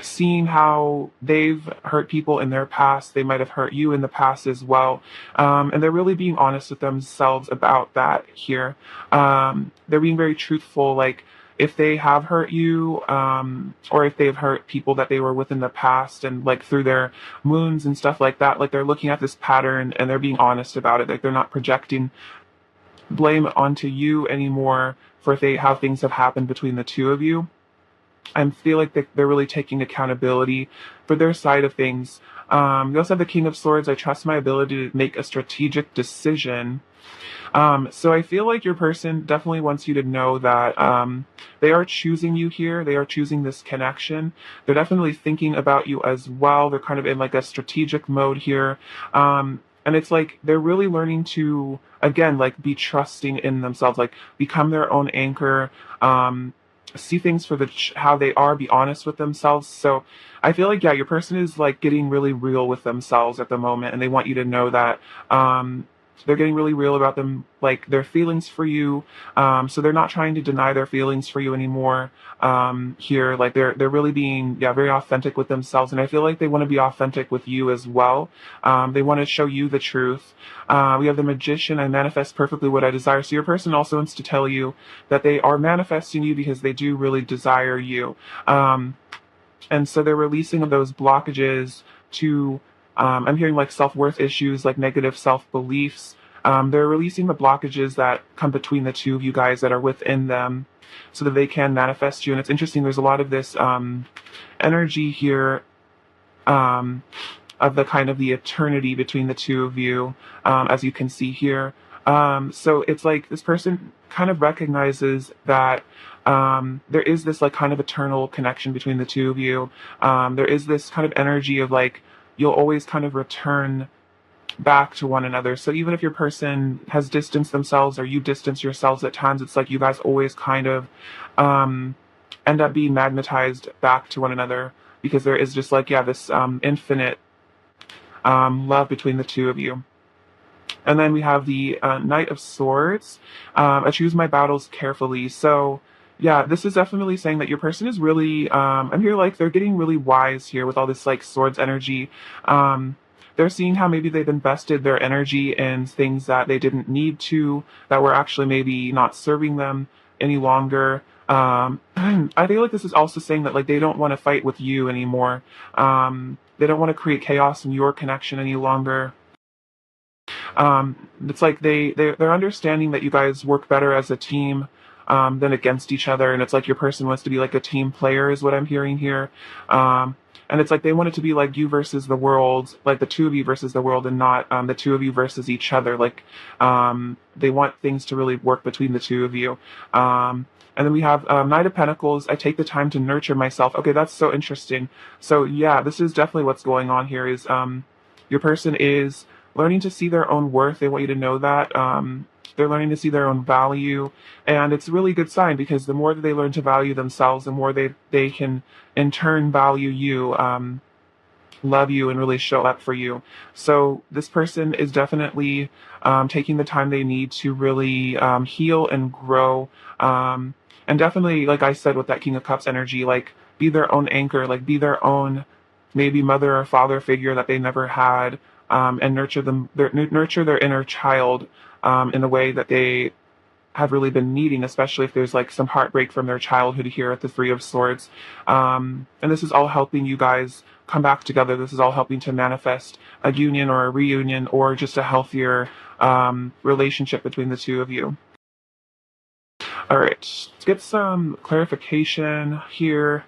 seeing how they've hurt people in their past. They might have hurt you in the past as well. And they're really being honest with themselves about that here. They're being very truthful, like if they have hurt you, or if they've hurt people that they were with in the past and like through their wounds and stuff like that, like they're looking at this pattern and they're being honest about it. Like they're not projecting blame onto you anymore for if they how things have happened between the two of you. I feel like they're really taking accountability for their side of things. You also have the King of Swords. I trust my ability to make a strategic decision. So I feel like your person definitely wants you to know that they are choosing you here. They are choosing this connection. They're definitely thinking about you as well. They're kind of in like a strategic mode here. And it's like they're really learning to, again, like be trusting in themselves, like become their own anchor. See things for how they are, be honest with themselves. So I feel like, yeah, your person is like getting really real with themselves at the moment, and they want you to know that they're getting really real about them, like their feelings for you. So they're not trying to deny their feelings for you anymore. Here, like they're really being, yeah, very authentic with themselves, and I feel like they want to be authentic with you as well. They want to show you the truth. We have the Magician. I manifest perfectly what I desire. So your person also wants to tell you that they are manifesting you because they do really desire you. And so they're releasing of those blockages to, I'm hearing like self-worth issues, like negative self-beliefs. They're releasing the blockages that come between the two of you guys that are within them so that they can manifest you. And it's interesting, there's a lot of this energy here of the kind of the eternity between the two of you, as you can see here. So it's like this person kind of recognizes that there is this like kind of eternal connection between the two of you. There is this kind of energy of like you'll always kind of return back to one another. So even if your person has distanced themselves or you distance yourselves at times, it's like you guys always kind of end up being magnetized back to one another because there is just like, yeah, this infinite love between the two of you. And then we have the Knight of Swords. I choose my battles carefully. So, yeah, this is definitely saying that your person is really, I'm here like they're getting really wise here with all this like swords energy. They're seeing how maybe they've invested their energy in things that they didn't need to, that were actually maybe not serving them any longer. I feel like this is also saying that like they don't want to fight with you anymore. They don't want to create chaos in your connection any longer. It's like they're understanding that you guys work better as a team than against each other, and it's like your person wants to be like a team player, is what I'm hearing here. And it's like they want it to be like you versus the world, like the two of you versus the world, and not the two of you versus each other. Like they want things to really work between the two of you. And then we have Knight of Pentacles. I take the time to nurture myself. Okay, that's so interesting. So yeah, this is definitely what's going on here. Is your person is learning to see their own worth. They want you to know that. They're learning to see their own value. And it's a really good sign because the more that they learn to value themselves, the more they can in turn value you, love you, and really show up for you. So this person is definitely taking the time they need to really heal and grow. And definitely, like I said, with that King of Cups energy, like be their own anchor, like be their own maybe mother or father figure that they never had, and nurture their inner child in the way that they have really been needing, especially if there's like some heartbreak from their childhood here at the Three of Swords. And this is all helping you guys come back together. This is all helping to manifest a union or a reunion or just a healthier relationship between the two of you. All right, let's get some clarification here.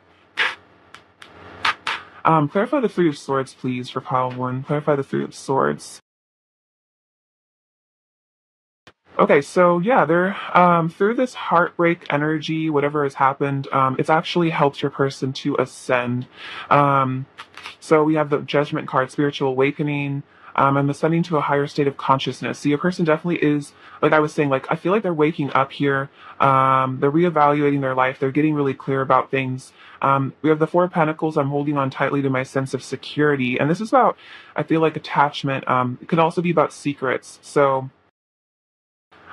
Clarify the Three of Swords, please, for pile one. Clarify the Three of Swords. Okay, so yeah, they're through this heartbreak energy, whatever has happened, it's actually helped your person to ascend. So we have the Judgment card, spiritual awakening, and ascending to a higher state of consciousness. So your person definitely is, like I was saying, like I feel like they're waking up here. They're reevaluating their life. They're getting really clear about things. We have the Four of Pentacles. I'm holding on tightly to my sense of security, and this is about, I feel like, attachment. It could also be about secrets. So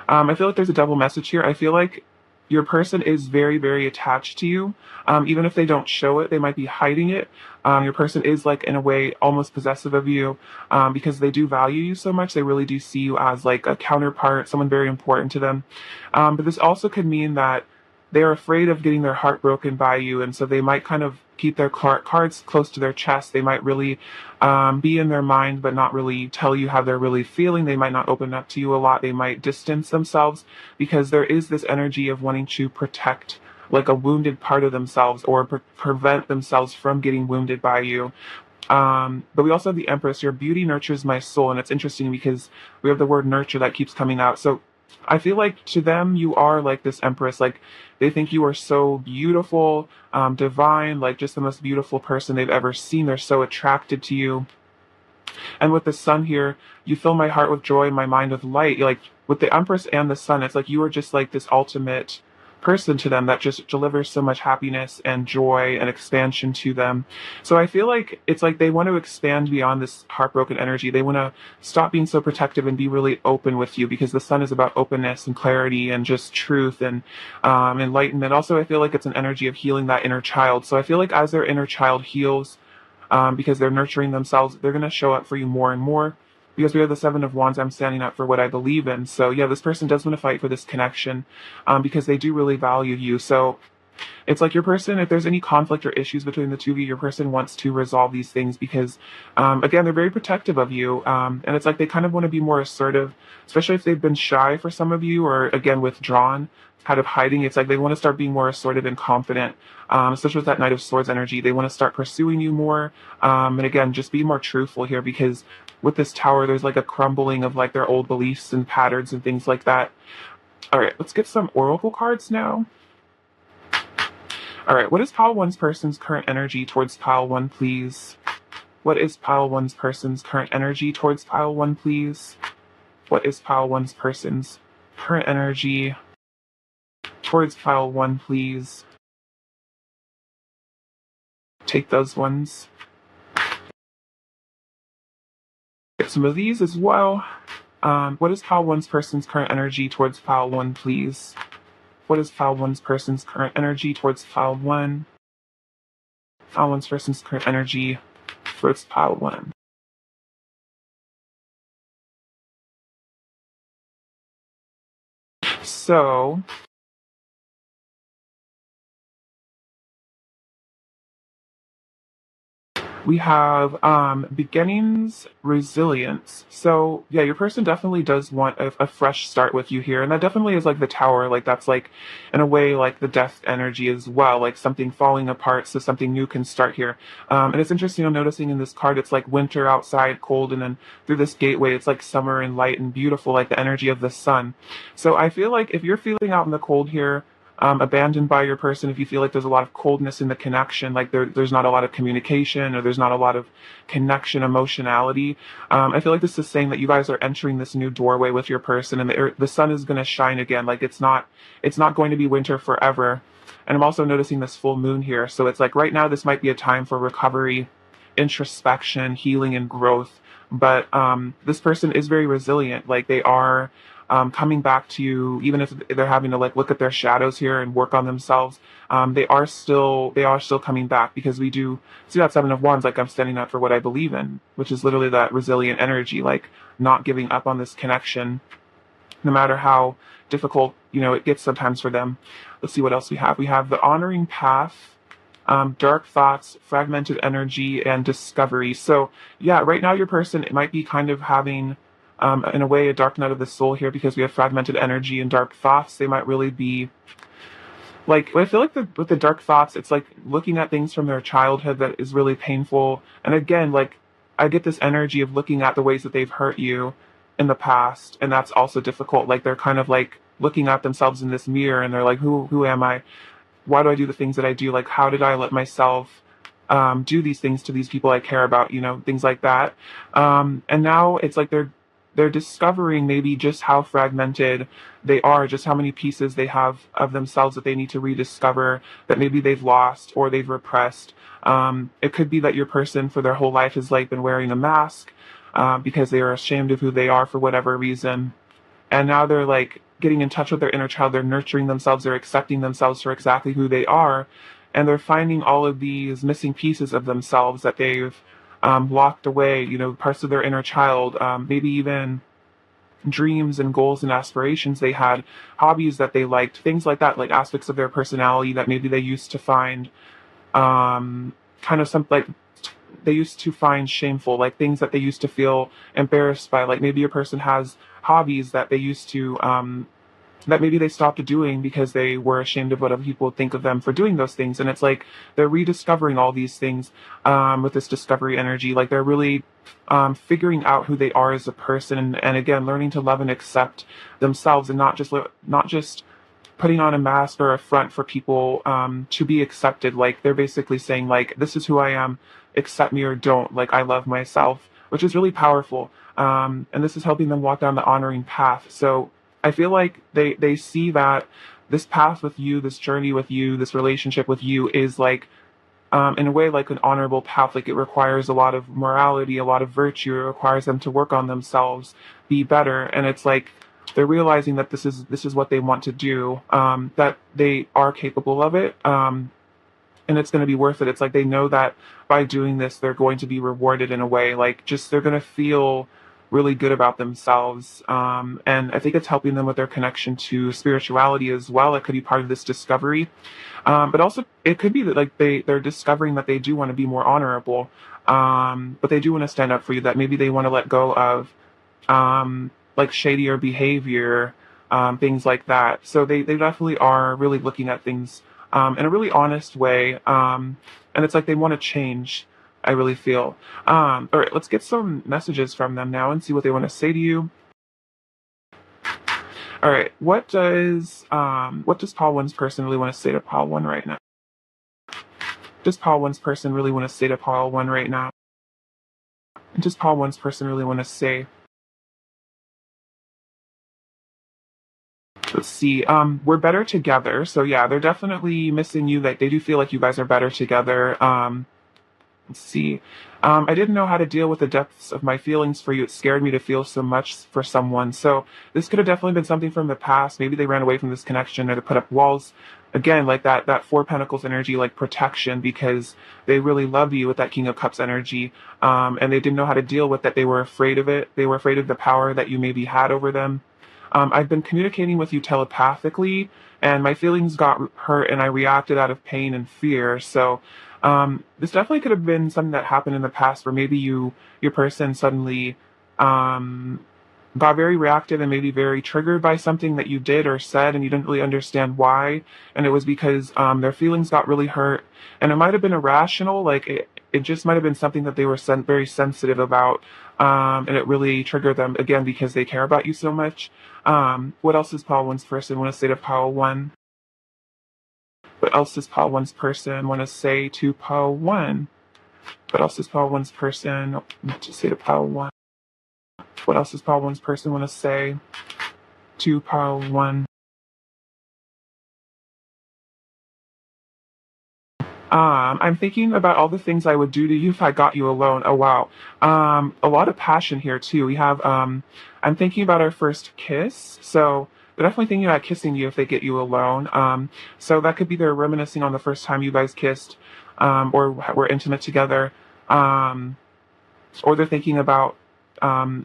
I feel like there's a double message here. I feel like your person is very, very attached to you. Even if they don't show it, they might be hiding it. Your person is like in a way almost possessive of you, because they do value you so much. They really do see you as like a counterpart, someone very important to them. But this also could mean that they're afraid of getting their heart broken by you, and so they might kind of keep their cards close to their chest. They might really be in their mind, but not really tell you how they're really feeling. They might not open up to you a lot. They might distance themselves because there is this energy of wanting to protect like a wounded part of themselves, or prevent themselves from getting wounded by you. But we also have the Empress. Your beauty nurtures my soul, and it's interesting because we have the word nurture that keeps coming out. So I feel like to them you are like this Empress. Like they think you are so beautiful, divine, like just the most beautiful person they've ever seen. They're so attracted to you. And with the Sun here, you fill my heart with joy and my mind with light. Like with the Empress and the Sun, it's like you are just like this ultimate person to them that just delivers so much happiness and joy and expansion to them. So I feel like it's like they want to expand beyond this heartbroken energy. They want to stop being so protective and be really open with you, because the Sun is about openness and clarity and just truth and enlightenment. Also, I feel like it's an energy of healing that inner child. So I feel like as their inner child heals, because they're nurturing themselves, they're going to show up for you more and more. Because we have the Seven of Wands, I'm standing up for what I believe in. So yeah, this person does want to fight for this connection, because they do really value you. So it's like your person, if there's any conflict or issues between the two of you, your person wants to resolve these things because, again, they're very protective of you. And it's like they kind of want to be more assertive, especially if they've been shy for some of you, or again, withdrawn, kind of hiding. It's like they want to start being more assertive and confident, especially with that Knight of Swords energy. They want to start pursuing you more. And again, just be more truthful here, because with this Tower, there's like a crumbling of like their old beliefs and patterns and things like that. All right, let's get some Oracle cards now. All right, what is pile one's person's current energy towards pile one, please? What is pile one's person's current energy towards pile one, please? What is pile one's person's current energy towards pile one, please? Take those ones. Get some of these as well. What is pile one's person's current energy towards pile one, please? What is pile one's person's current energy towards pile one? Pile one's person's current energy towards pile one. So we have beginnings, resilience. So yeah, your person definitely does want a fresh start with you here, and that definitely is like the Tower. Like that's like in a way like the death energy as well, like something falling apart so something new can start here. And it's interesting, I'm noticing in this card it's like winter outside, cold, and then through this gateway it's like summer and light and beautiful, like the energy of the sun. So I feel like if you're feeling out in the cold here, abandoned by your person, if you feel like there's a lot of coldness in the connection, like there's not a lot of communication, or there's not a lot of connection, emotionality, I feel like this is saying that you guys are entering this new doorway with your person, and the sun is going to shine again. Like it's not going to be winter forever. And I'm also noticing this full moon here. So it's like right now this might be a time for recovery, introspection, healing, and growth. But this person is very resilient. Like they are coming back to you, even if they're having to like look at their shadows here and work on themselves. They are still coming back, because we do see that Seven of Wands. Like I'm standing up for what I believe in, which is literally that resilient energy, like not giving up on this connection, no matter how difficult it gets sometimes for them. Let's see what else we have. We have the honoring path. Dark thoughts, fragmented energy, and discovery. So yeah, right now your person, it might be kind of having, in a way, a dark night of the soul here, because we have fragmented energy and dark thoughts. They might really be like, I feel like with the dark thoughts, it's like looking at things from their childhood that is really painful. And again, like I get this energy of looking at the ways that they've hurt you in the past, and that's also difficult. Like they're kind of like looking at themselves in this mirror, and they're like, who am I? Why do I do the things that I do? Like, how did I let myself do these things to these people I care about? Things like that. And now it's like they're discovering maybe just how fragmented they are, just how many pieces they have of themselves that they need to rediscover, that maybe they've lost or they've repressed. It could be that your person for their whole life has like been wearing a mask, because they are ashamed of who they are for whatever reason. And now they're like getting in touch with their inner child. They're nurturing themselves. They're accepting themselves for exactly who they are. And they're finding all of these missing pieces of themselves that they've locked away, parts of their inner child, maybe even dreams and goals and aspirations they had, hobbies that they liked, things like that, like aspects of their personality that maybe they used to find kind of some like they used to find shameful, like things that they used to feel embarrassed by. Like maybe a person has hobbies that they used to that maybe they stopped doing because they were ashamed of what other people would think of them for doing those things. And it's like they're rediscovering all these things with this discovery energy. Like they're really figuring out who they are as a person, and again, learning to love and accept themselves, and not just putting on a mask or a front for people to be accepted. Like they're basically saying, like, this is who I am, accept me or don't. Like, I love myself, which is really powerful. And this is helping them walk down the honoring path. So I feel like they see that this path with you, this journey with you, this relationship with you is like, in a way, like an honorable path. Like it requires a lot of morality, a lot of virtue. It requires them to work on themselves, be better. And it's like they're realizing that this is what they want to do, that they are capable of it, and it's going to be worth it. It's like they know that by doing this, they're going to be rewarded in a way. Like just they're going to feel really good about themselves. And I think it's helping them with their connection to spirituality as well. It could be part of this discovery. But also it could be that like they're discovering that they do want to be more honorable. But they do want to stand up for you, that maybe they want to let go of like shadier behavior, things like that. So they definitely are really looking at things in a really honest way. And it's like they want to change, I really feel. All right, let's get some messages from them now and see what they want to say to you. All right, what does Pile One's person really want to say to Pile One right now? Does Pile One's person really want to say to Pile One right now? Does Pile One's person really want to say? Let's see. We're better together. So yeah, they're definitely missing you. Like they do feel like you guys are better together. Let's see. I didn't know how to deal with the depths of my feelings for you. It scared me to feel so much for someone. So this could have definitely been something from the past. Maybe they ran away from this connection, or to put up walls. Again, like that Four Pentacles energy, like protection, because they really love you with that King of Cups energy. And they didn't know how to deal with that. They were afraid of it. They were afraid of the power that you maybe had over them. I've been communicating with you telepathically, and my feelings got hurt, and I reacted out of pain and fear. So this definitely could have been something that happened in the past, where maybe your person suddenly got very reactive and maybe very triggered by something that you did or said, and you didn't really understand why. And it was because their feelings got really hurt, and it might have been irrational. Like it just might have been something that they were very sensitive about, and it really triggered them, again, because they care about you so much. What else does Pile One's person want to say to Pile One? What else does Pile One's person want to say to Pile One? What else does Pile One's person want to say to Pile One? What else does Pile One's person want to say to Pile One? I'm thinking about all the things I would do to you if I got you alone. Oh wow. A lot of passion here too. We have I'm thinking about our first kiss. So they're definitely thinking about kissing you if they get you alone. So that could be they're reminiscing on the first time you guys kissed, or were intimate together. Or they're thinking about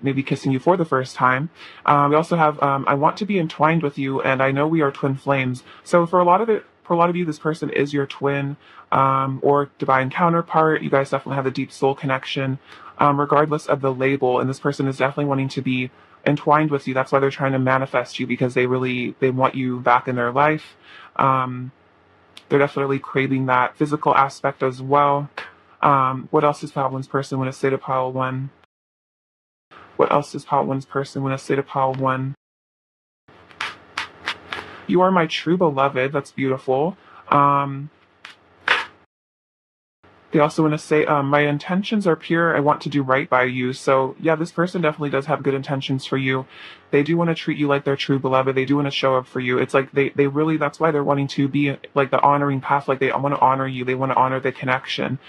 maybe kissing you for the first time. We also have I want to be entwined with you, and I know we are twin flames. So for a lot of you, this person is your twin, or divine counterpart. You guys definitely have a deep soul connection, regardless of the label. And this person is definitely wanting to be entwined with you. That's why they're trying to manifest you, because they want you back in their life. They're definitely craving that physical aspect as well. What else does Pile One's person want to say to Pile One? What else does Pile One's person want to say to Pile One? You are my true beloved. That's beautiful. They also want to say, my intentions are pure. I want to do right by you. So yeah, this person definitely does have good intentions for you. They do want to treat you like their true beloved. They do want to show up for you. It's like they really, that's why they're wanting to be like the honoring path. Like they want to honor you. They want to honor the connection.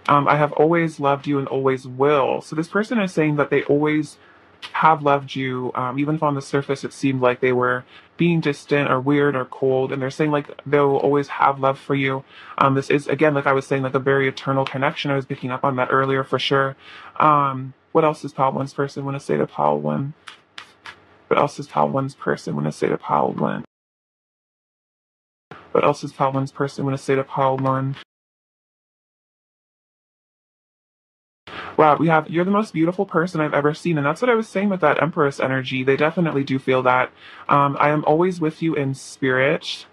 I have always loved you and always will. So this person is saying that they always have loved you, even if on the surface it seemed like they were being distant or weird or cold, and they're saying like they'll always have love for you. This is again, like I was saying, like a very eternal connection. I was picking up on that earlier for sure. What else does Pile One's person want to say to Pile One? What else does Pile One's person want to say to Pile One? What else does Pile One's person want to say to Pile One? Wow, we have, you're the most beautiful person I've ever seen. And that's what I was saying with that Empress energy. They definitely do feel that. I am always with you in spirit.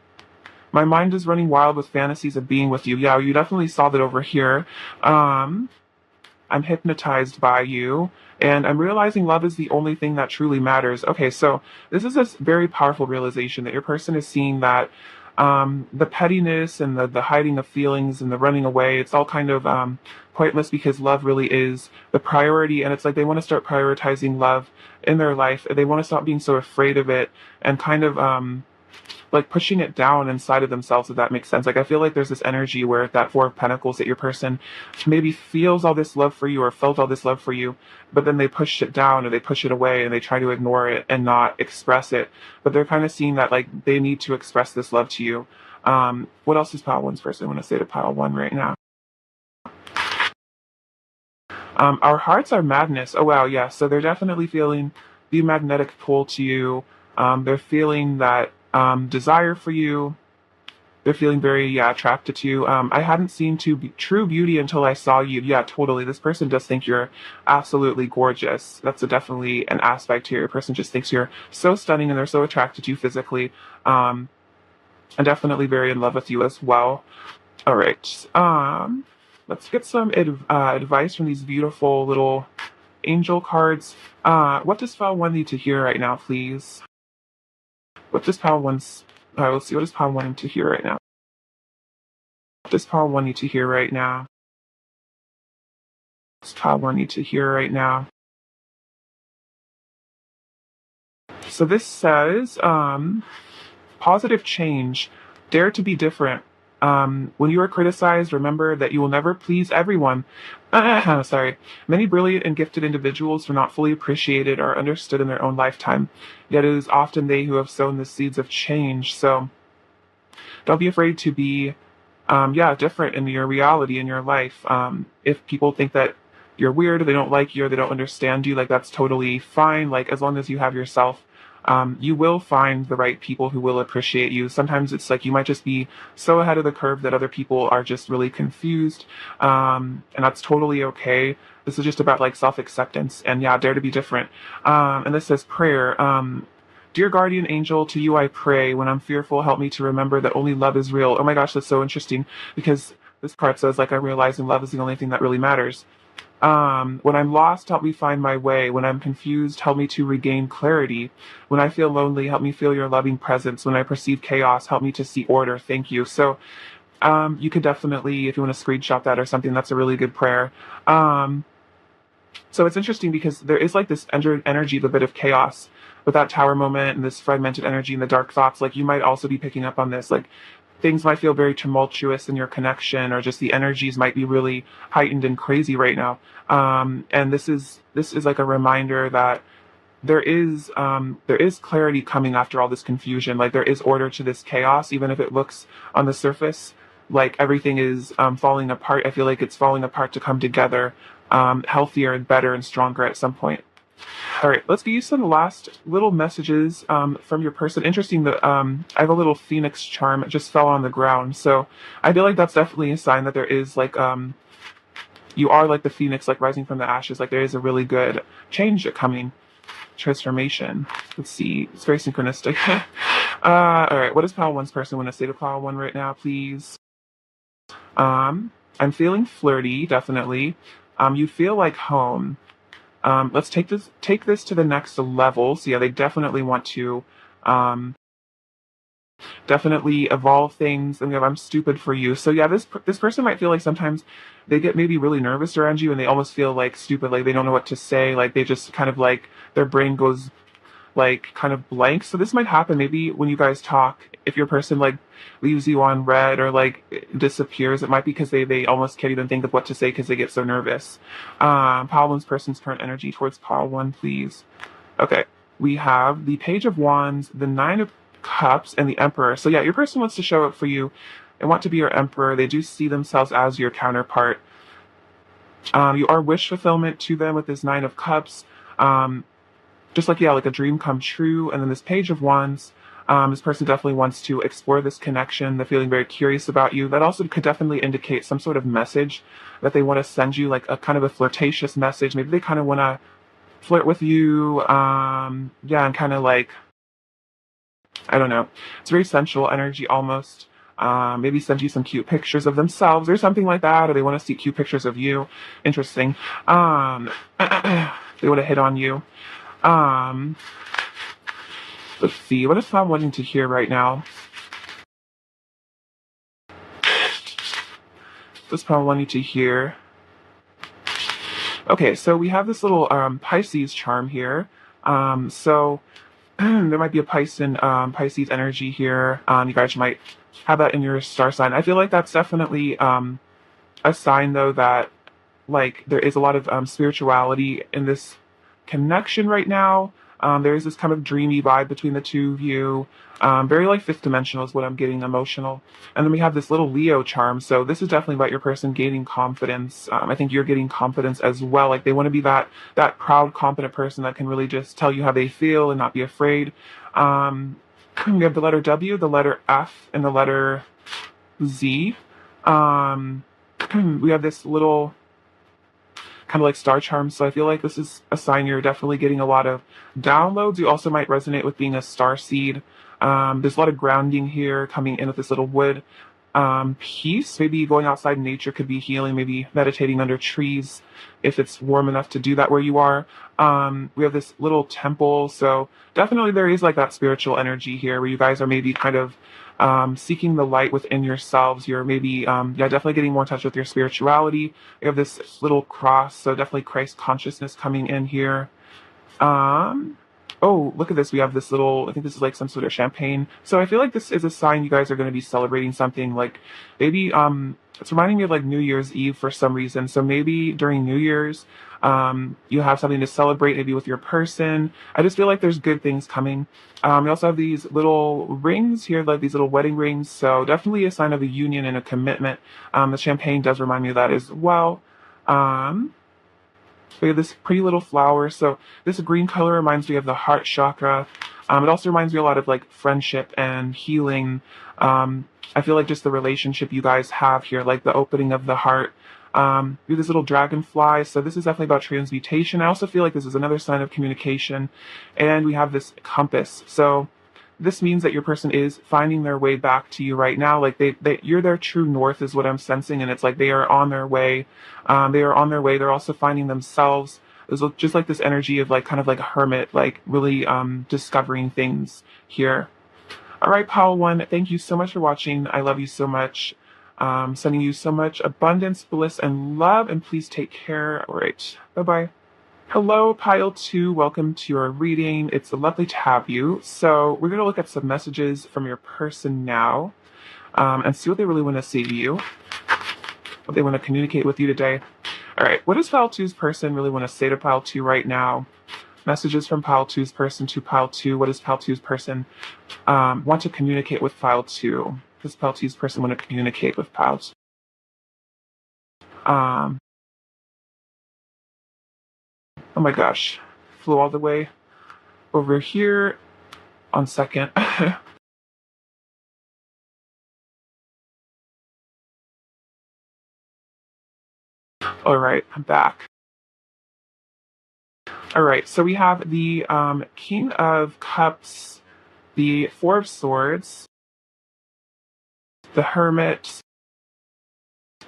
My mind is running wild with fantasies of being with you. Yeah, you definitely saw that over here. I'm hypnotized by you, and I'm realizing love is the only thing that truly matters. Okay, so this is a very powerful realization that your person is seeing that the pettiness and the hiding of feelings and the running away, it's all kind of pointless because love really is the priority. And it's like they want to start prioritizing love in their life. They want to stop being so afraid of it and kind of like pushing it down inside of themselves, if that makes sense. Like I feel like there's this energy where that Four of Pentacles, that your person maybe feels all this love for you or felt all this love for you, but then they push it down or they push it away and they try to ignore it and not express it. But they're kind of seeing that like they need to express this love to you. What else does Pile One's person want to say to Pile One right now? Our hearts are madness. Oh wow, yeah. So they're definitely feeling the magnetic pull to you. They're feeling that desire for you. They're feeling very, yeah, attracted to you. I hadn't seen true beauty until I saw you. Yeah, totally. This person does think you're absolutely gorgeous. That's definitely an aspect here. Your person just thinks you're so stunning and they're so attracted to you physically. And definitely very in love with you as well. All right. Let's get some advice from these beautiful little angel cards. What does File One need to hear right now, please? What does Pile One's... let's see, what does Pile One need to hear right now? What does Pile One need to hear right now? What does Pile One need to hear right now? So this says, positive change. Dare to be different. When you are criticized, remember that you will never please everyone. Sorry. Many brilliant and gifted individuals are not fully appreciated or understood in their own lifetime. Yet it is often they who have sown the seeds of change. So don't be afraid to be, different in your reality, in your life. If people think that you're weird or they don't like you or they don't understand you, like that's totally fine. Like as long as you have yourself, you will find the right people who will appreciate you. Sometimes it's like you might just be so ahead of the curve that other people are just really confused. And that's totally okay. This is just about like self-acceptance and yeah, dare to be different. And this says prayer. Dear guardian angel, to you I pray. When I'm fearful, help me to remember that only love is real. Oh my gosh, that's so interesting because this part says like I'm realizing love is the only thing that really matters. When I'm lost, help me find my way. When I'm confused, help me to regain clarity. When I feel lonely, help me feel your loving presence. When I perceive chaos, help me to see order. Thank you. So, you could definitely, if you want to screenshot that or something, that's a really good prayer. So it's interesting because there is like this energy of a bit of chaos with that tower moment and this fragmented energy and the dark thoughts. Like you might also be picking up on this, like things might feel very tumultuous in your connection or just the energies might be really heightened and crazy right now. And this is like a reminder that there is clarity coming after all this confusion. Like there is order to this chaos, even if it looks on the surface like everything is falling apart. I feel like it's falling apart to come together, healthier and better and stronger at some point. All right, let's get you some last little messages from your person. Interesting that I have a little phoenix charm. It just fell on the ground. So I feel like that's definitely a sign that there is like, you are like the phoenix, like rising from the ashes. Like there is a really good change coming, transformation. Let's see. It's very synchronistic. All right, what does Pile One's person want to say to Pile One right now, please? I'm feeling flirty, definitely. You feel like home. Let's take this to the next level. So yeah, they definitely want to definitely evolve things. And I'm stupid for you. So yeah, this person might feel like sometimes they get maybe really nervous around you and they almost feel like stupid, like they don't know what to say, like they just kind of like their brain goes like kind of blank. So this might happen maybe when you guys talk. If your person like leaves you on red or like disappears, it might be because they almost can't even think of what to say because they get so nervous. Pile one's person's current energy towards pile one, please. Okay, we have the Page of Wands, the Nine of Cups, and the Emperor. So yeah, your person wants to show up for you and want to be your emperor. They do see themselves as your counterpart. You are wish fulfillment to them with this Nine of Cups. Just like, yeah, like a dream come true. And then this Page of Wands, this person definitely wants to explore this connection. They're feeling very curious about you. That also could definitely indicate some sort of message that they want to send you, like a kind of a flirtatious message. Maybe they kind of want to flirt with you. Yeah, and kind of like, I don't know. It's very sensual energy almost. Maybe send you some cute pictures of themselves or something like that, or they want to see cute pictures of you. Interesting. They want to hit on you. Um, let's see. What is Tom wanting to hear right now? What's Tom wanting to hear? Okay, so we have this little Pisces charm here. So there might be a Pisces energy here. You guys might have that in your star sign. I feel like that's definitely a sign, though, that like there is a lot of spirituality in this connection right now. There is this kind of dreamy vibe between the two of you. Very like fifth dimensional is what I'm getting, emotional. And then we have this little Leo charm. So this is definitely about your person gaining confidence. I think you're getting confidence as well. Like they want to be that proud, confident person that can really just tell you how they feel and not be afraid. We have the letter W, the letter F, and the letter Z. We have this little kind of like star charms. So I feel like this is a sign you're definitely getting a lot of downloads. You also might resonate with being a star seed. There's a lot of grounding here coming in with this little wood piece. Maybe going outside in nature could be healing, maybe meditating under trees if it's warm enough to do that where you are. We have this little temple. So definitely there is like that spiritual energy here where you guys are maybe kind of seeking the light within yourselves. You're maybe, yeah, definitely getting more in touch with your spirituality. You have this little cross, so definitely Christ consciousness coming in here. Oh, look at this. We have this little, I think this is like some sort of champagne. So I feel like this is a sign you guys are going to be celebrating something like maybe, it's reminding me of like New Year's Eve for some reason. So maybe during New Year's, you have something to celebrate, maybe with your person. I just feel like there's good things coming. We also have these little rings here, like these little wedding rings. So definitely a sign of a union and a commitment. The champagne does remind me of that as well. We have this pretty little flower. So this green color reminds me of the heart chakra. It also reminds me a lot of like friendship and healing. I feel like just the relationship you guys have here, like the opening of the heart. We have this little dragonfly. So this is definitely about transmutation. I also feel like this is another sign of communication. And we have this compass. So this means that your person is finding their way back to you right now. Like you're their true north is what I'm sensing. And it's like they are on their way. They are on their way. They're also finding themselves. There's just like this energy of like kind of like a hermit, like really discovering things here. All right, Pile One, thank you so much for watching. I love you so much. Sending you so much abundance, bliss, and love. And please take care. All right. Bye-bye. Hello, Pile 2. Welcome to your reading. It's lovely to have you. So we're going to look at some messages from your person now and see what they really want to say to you, what they want to communicate with you today. All right. What does Pile 2's person really want to say to Pile 2 right now? Messages from Pile 2's person to Pile 2. What does Pile 2's person want to communicate with Pile 2? Does Pile 2's person want to communicate with Pile 2? Oh my gosh, flew all the way over here on second. All right, I'm back. All right, so we have the King of Cups, the Four of Swords, the Hermit,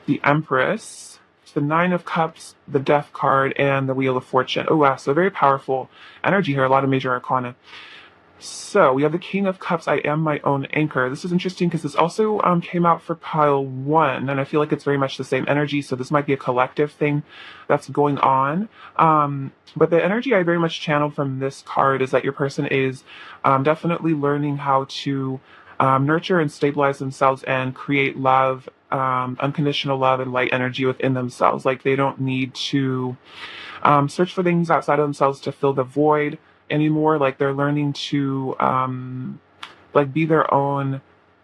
the Empress, the Nine of Cups, the Death card, and the Wheel of Fortune. Oh wow, so very powerful energy here, a lot of major arcana. So we have the King of Cups. I am my own anchor. This is interesting because this also came out for pile one, and I feel like it's very much the same energy. So this might be a collective thing that's going on. But the energy I very much channeled from this card is that your person is definitely learning how to nurture and stabilize themselves and create love, unconditional love and light energy within themselves. Like they don't need to search for things outside of themselves to fill the void anymore. Like they're learning to like be their own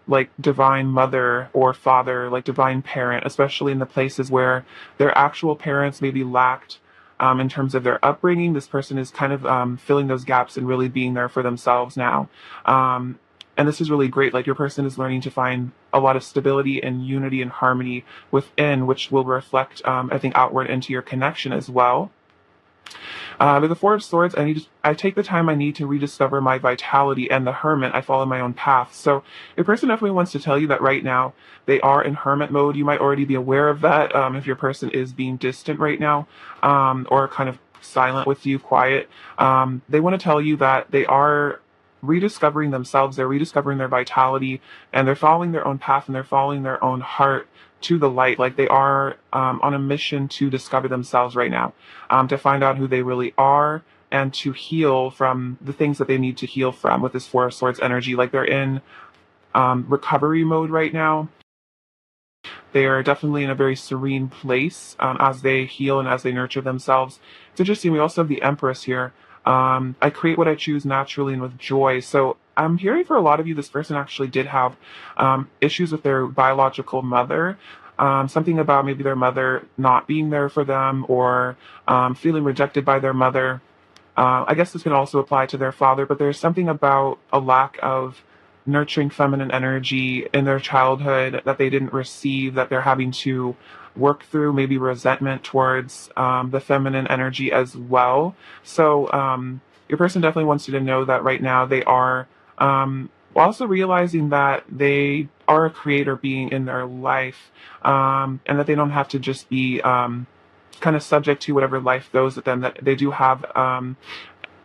like divine mother or father, like divine parent, especially in the places where their actual parents maybe lacked in terms of their upbringing. This person is kind of filling those gaps and really being there for themselves now. And this is really great. Like your person is learning to find a lot of stability and unity and harmony within, which will reflect, I think, outward into your connection as well. With the Four of Swords, I take the time I need to rediscover my vitality, and the Hermit, I follow my own path. So your person definitely wants to tell you that right now they are in hermit mode. You might already be aware of that if your person is being distant right now or kind of silent with you, quiet. They want to tell you that they are rediscovering themselves, they're rediscovering their vitality, and they're following their own path and they're following their own heart to the light. Like they are on a mission to discover themselves right now, to find out who they really are and to heal from the things that they need to heal from with this Four of Swords energy. Like they're in recovery mode right now. They are definitely in a very serene place as they heal and as they nurture themselves. It's interesting. We also have the Empress here. I create what I choose naturally and with joy. So I'm hearing for a lot of you, this person actually did have issues with their biological mother. Something about maybe their mother not being there for them or feeling rejected by their mother. I guess this can also apply to their father, but there's something about a lack of nurturing feminine energy in their childhood that they didn't receive, that they're having to work through, maybe resentment towards the feminine energy as well. So your person definitely wants you to know that right now they are also realizing that they are a creator being in their life, and that they don't have to just be kind of subject to whatever life throws at them, that they do have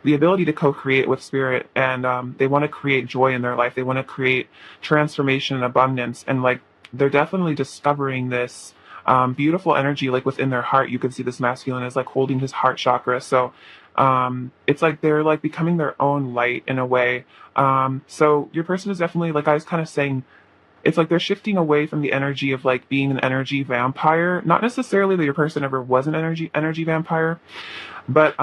the ability to co-create with spirit, and they want to create joy in their life. They want to create transformation and abundance, and like they're definitely discovering this beautiful energy like within their heart. You can see this masculine is like holding his heart chakra. So it's like they're like becoming their own light in a way. So your person is definitely, like I was kind of saying, it's like they're shifting away from the energy of like being an energy vampire. Not necessarily that your person ever was an energy vampire, but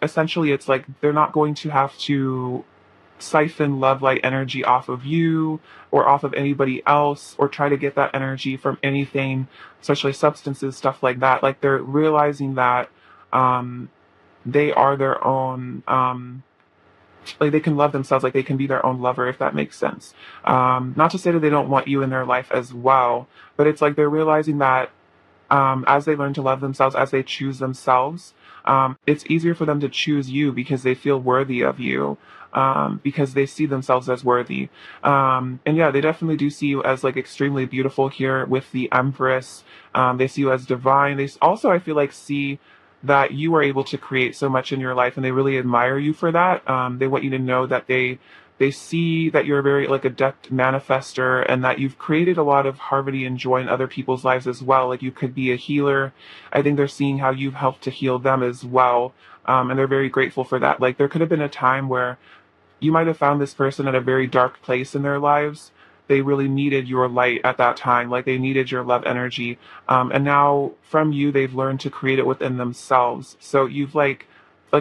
essentially it's like they're not going to have to siphon love light energy off of you or off of anybody else or try to get that energy from anything, especially substances, stuff like that. Like they're realizing that they are their own like they can love themselves, like they can be their own lover, if that makes sense. Not to say that they don't want you in their life as well, but it's like they're realizing that as they learn to love themselves, as they choose themselves, it's easier for them to choose you because they feel worthy of you, because they see themselves as worthy. And yeah, they definitely do see you as like extremely beautiful here with the Empress. They see you as divine. They also, I feel like, see that you are able to create so much in your life, and they really admire you for that. They want you to know that they see that you're a very like adept manifester and that you've created a lot of harmony and joy in other people's lives as well. Like you could be a healer. I think they're seeing how you've helped to heal them as well. And they're very grateful for that. Like there could have been a time where you might have found this person at a very dark place in their lives. They really needed your light at that time. Like they needed your love energy. And now from you, they've learned to create it within themselves. So you've like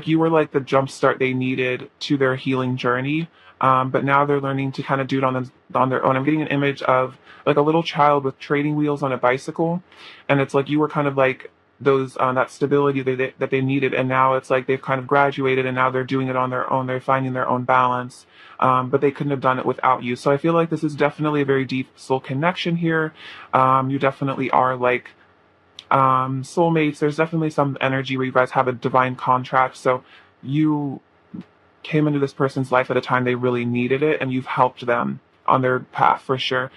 you were like the jump start they needed to their healing journey. But now they're learning to kind of do it on their own. I'm getting an image of like a little child with training wheels on a bicycle, and it's like you were kind of like those that stability that they needed, and now it's like they've kind of graduated, and now they're doing it on their own. They're finding their own balance, but they couldn't have done it without you. So I feel like this is definitely a very deep soul connection here. You definitely are like soulmates. There's definitely some energy where you guys have a divine contract. So you came into this person's life at a time they really needed it, and you've helped them on their path for sure.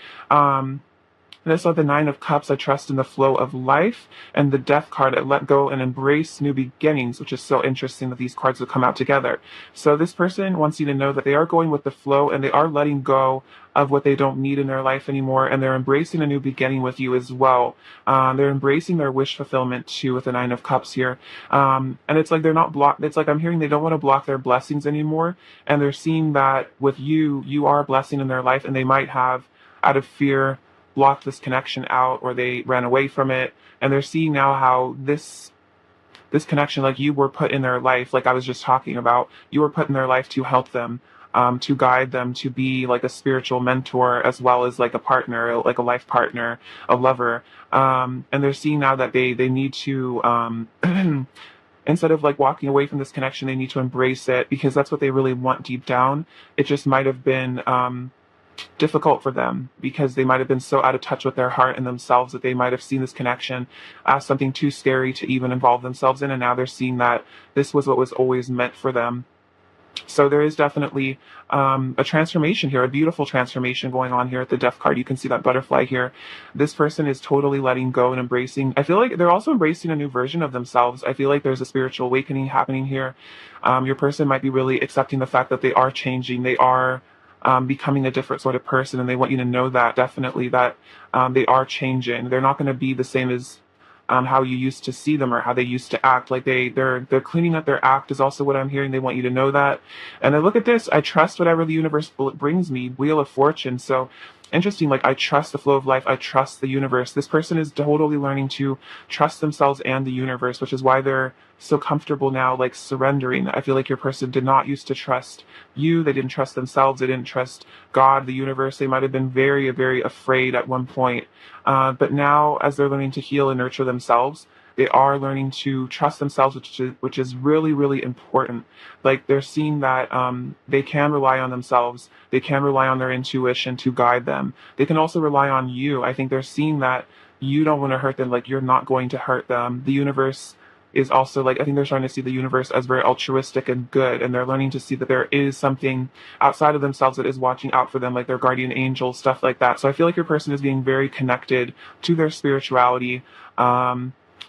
And I saw the Nine of Cups, I trust in the flow of life, and the Death card, I let go and embrace new beginnings, which is so interesting that these cards would come out together. So this person wants you to know that they are going with the flow and they are letting go of what they don't need in their life anymore, and they're embracing a new beginning with you as well. They're embracing their wish fulfillment too with the Nine of Cups here. And it's like they're not blocked. It's like I'm hearing they don't want to block their blessings anymore, and they're seeing that with you, you are a blessing in their life, and they might have, out of fear, blocked this connection out, or they ran away from it, and they're seeing now how this connection, like you were put in their life, like I was just talking about, you were put in their life to help them, to guide them, to be like a spiritual mentor as well as like a partner, like a life partner, a lover. And they're seeing now that they need to, instead of like walking away from this connection, they need to embrace it because that's what they really want deep down. It just might have been, difficult for them because they might have been so out of touch with their heart and themselves that they might have seen this connection as something too scary to even involve themselves in, and now they're seeing that this was what was always meant for them. So there is definitely a transformation here, a beautiful transformation going on here at the Death card. You can see that butterfly here. This person is totally letting go and embracing. I feel like they're also embracing a new version of themselves. I feel like there's a spiritual awakening happening here. Your person might be really accepting the fact that they are changing. They are becoming a different sort of person, and they want you to know that definitely that they are changing. They're not going to be the same as how you used to see them or how they used to act. Like they're cleaning up their act is also what I'm hearing. They want you to know that. And then look at this. I trust whatever the universe brings me. Wheel of Fortune. So interesting. Like I trust the flow of life. I trust the universe. This person is totally learning to trust themselves and the universe, which is why they're so comfortable now, like surrendering. I feel like your person did not used to trust you. They didn't trust themselves. They didn't trust God, the universe. They might have been very, very afraid at one point. But now, as they're learning to heal and nurture themselves, they are learning to trust themselves, which is really, really important. Like they're seeing that they can rely on themselves. They can rely on their intuition to guide them. They can also rely on you. I think they're seeing that you don't want to hurt them. Like you're not going to hurt them. The universe is also like, I think they're trying to see the universe as very altruistic and good, and they're learning to see that there is something outside of themselves that is watching out for them, like their guardian angel, stuff like that. So I feel like your person is being very connected to their spirituality.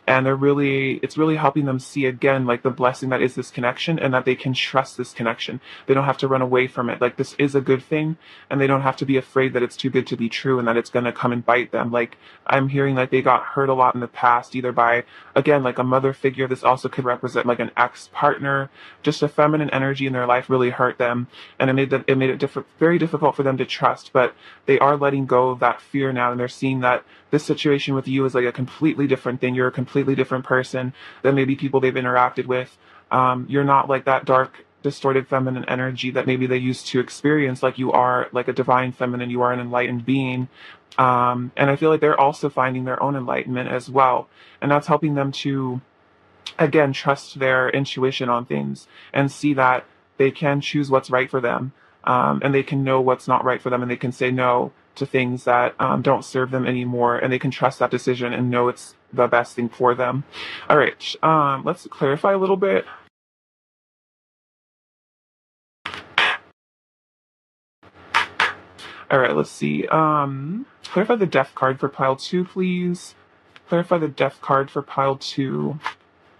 And it's really helping them see again, like the blessing that is this connection, and that they can trust this connection. They don't have to run away from it. Like this is a good thing, and they don't have to be afraid that it's too good to be true and that it's going to come and bite them. Like I'm hearing like they got hurt a lot in the past, either by, again, like a mother figure. This also could represent like an ex-partner. Just a feminine energy in their life really hurt them, and it made it very difficult for them to trust. But they are letting go of that fear now, and they're seeing that this situation with you is like a completely different thing. You're a completely different person than maybe people they've interacted with. You're not like that dark, distorted feminine energy that maybe they used to experience. Like you are like a divine feminine. You are an enlightened being. And I feel like they're also finding their own enlightenment as well. And that's helping them to, again, trust their intuition on things and see that they can choose what's right for them. And they can know what's not right for them, and they can say no to things that don't serve them anymore, and they can trust that decision and know it's the best thing for them. All right, let's clarify a little bit. All right, let's see. Clarify the Death card for pile 2, please. Clarify the Death card for pile 2.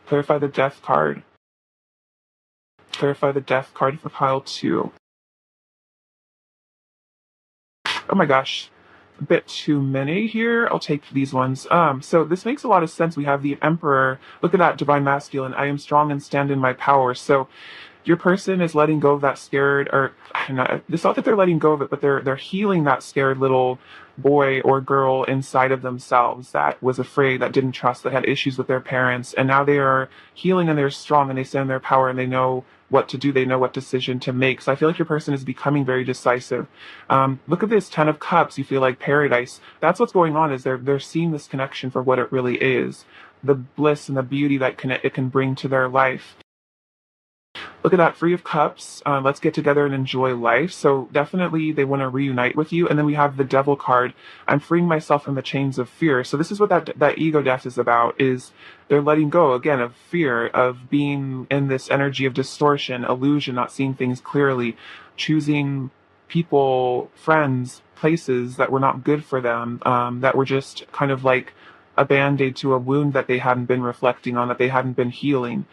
Clarify the Death card. Clarify the Death card for pile 2. Oh my gosh, a bit too many here. I'll take these ones. So this makes a lot of sense. We have the Emperor. Look at that, divine masculine. I am strong and stand in my power. So your person is letting go of that scared, or it's not that they're letting go of it, but they're healing that scared little boy or girl inside of themselves that was afraid, that didn't trust, that had issues with their parents, and now they are healing and they're strong and they stand in their power and they know what to do. They know what decision to make. So I feel like your person is becoming very decisive. Look at this 10 of Cups. You feel like paradise. That's what's going on. Is they're seeing this connection for what it really is, the bliss and the beauty that it can bring to their life. Look at that, Free of Cups. Let's get together and enjoy life. So definitely they want to reunite with you. And then we have the Devil card. I'm freeing myself from the chains of fear. So this is what that ego death is about, is they're letting go, again, of fear, of being in this energy of distortion, illusion, not seeing things clearly, choosing people, friends, places that were not good for them, that were just kind of like a band-aid to a wound that they hadn't been reflecting on, that they hadn't been healing.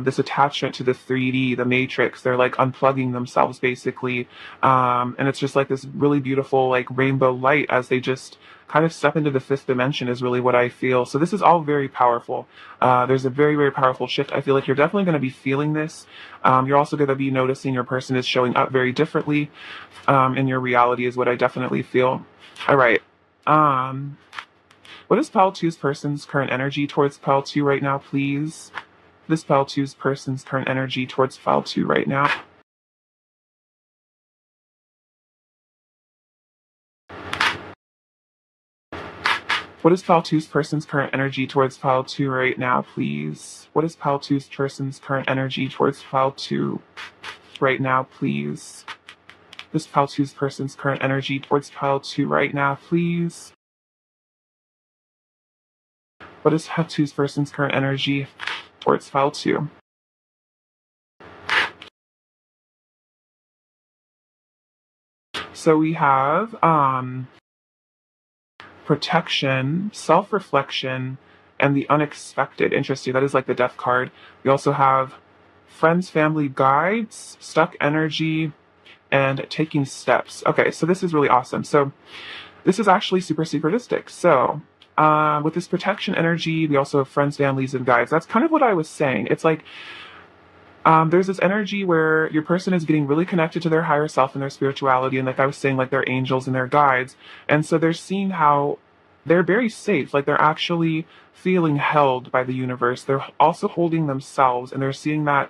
This attachment to the 3D, the matrix, they're like unplugging themselves basically. And it's just like this really beautiful like rainbow light as they just kind of step into the fifth dimension is really what I feel. So this is all very powerful. There's a very, very powerful shift. I feel like you're definitely going to be feeling this. You're also going to be noticing your person is showing up very differently in your reality is what I definitely feel. All right. What is Pal 2's person's current energy towards Pal 2 right now, please? This Pal 2's person's current energy towards Pal 2 right now. What is Pal 2's person's current energy towards Pal 2 right now, please? What is Pal 2's person's current energy towards Pal 2 right now, please? This Pal 2's person's current energy towards Pal 2 right now, please. What is Pal 2's person's current energy towards Pal 2? So we have protection, self-reflection, and the unexpected. Interesting. That is like the death card. We also have friends, family, guides, stuck energy, and taking steps. Okay, so this is really awesome. So this is actually super synchronistic. So with this protection energy, we also have friends, families, and guides. That's kind of what I was saying. It's like there's this energy where your person is getting really connected to their higher self and their spirituality, and like I was saying, like their angels and their guides. And so they're seeing how they're very safe, like they're actually feeling held by the universe. They're also holding themselves, and they're seeing that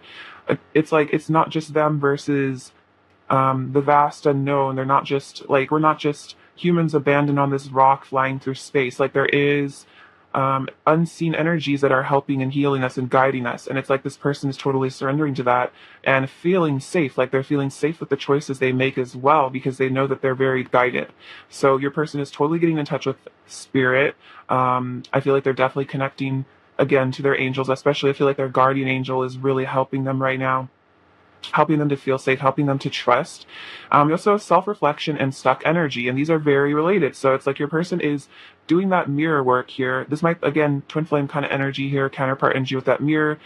it's like it's not just them versus the vast unknown. They're not just like we're not just humans abandoned on this rock flying through space. Like there is unseen energies that are helping and healing us and guiding us. And it's like this person is totally surrendering to that and feeling safe. Like they're feeling safe with the choices they make as well because they know that they're very guided. So your person is totally getting in touch with spirit. I feel like they're definitely connecting again to their angels, especially I feel like their guardian angel is really helping them right now, helping them to feel safe, helping them to trust. You also have self-reflection and stuck energy, and these are very related. So it's like your person is doing that mirror work here. This might, again, twin flame kind of energy here, counterpart energy with that mirror.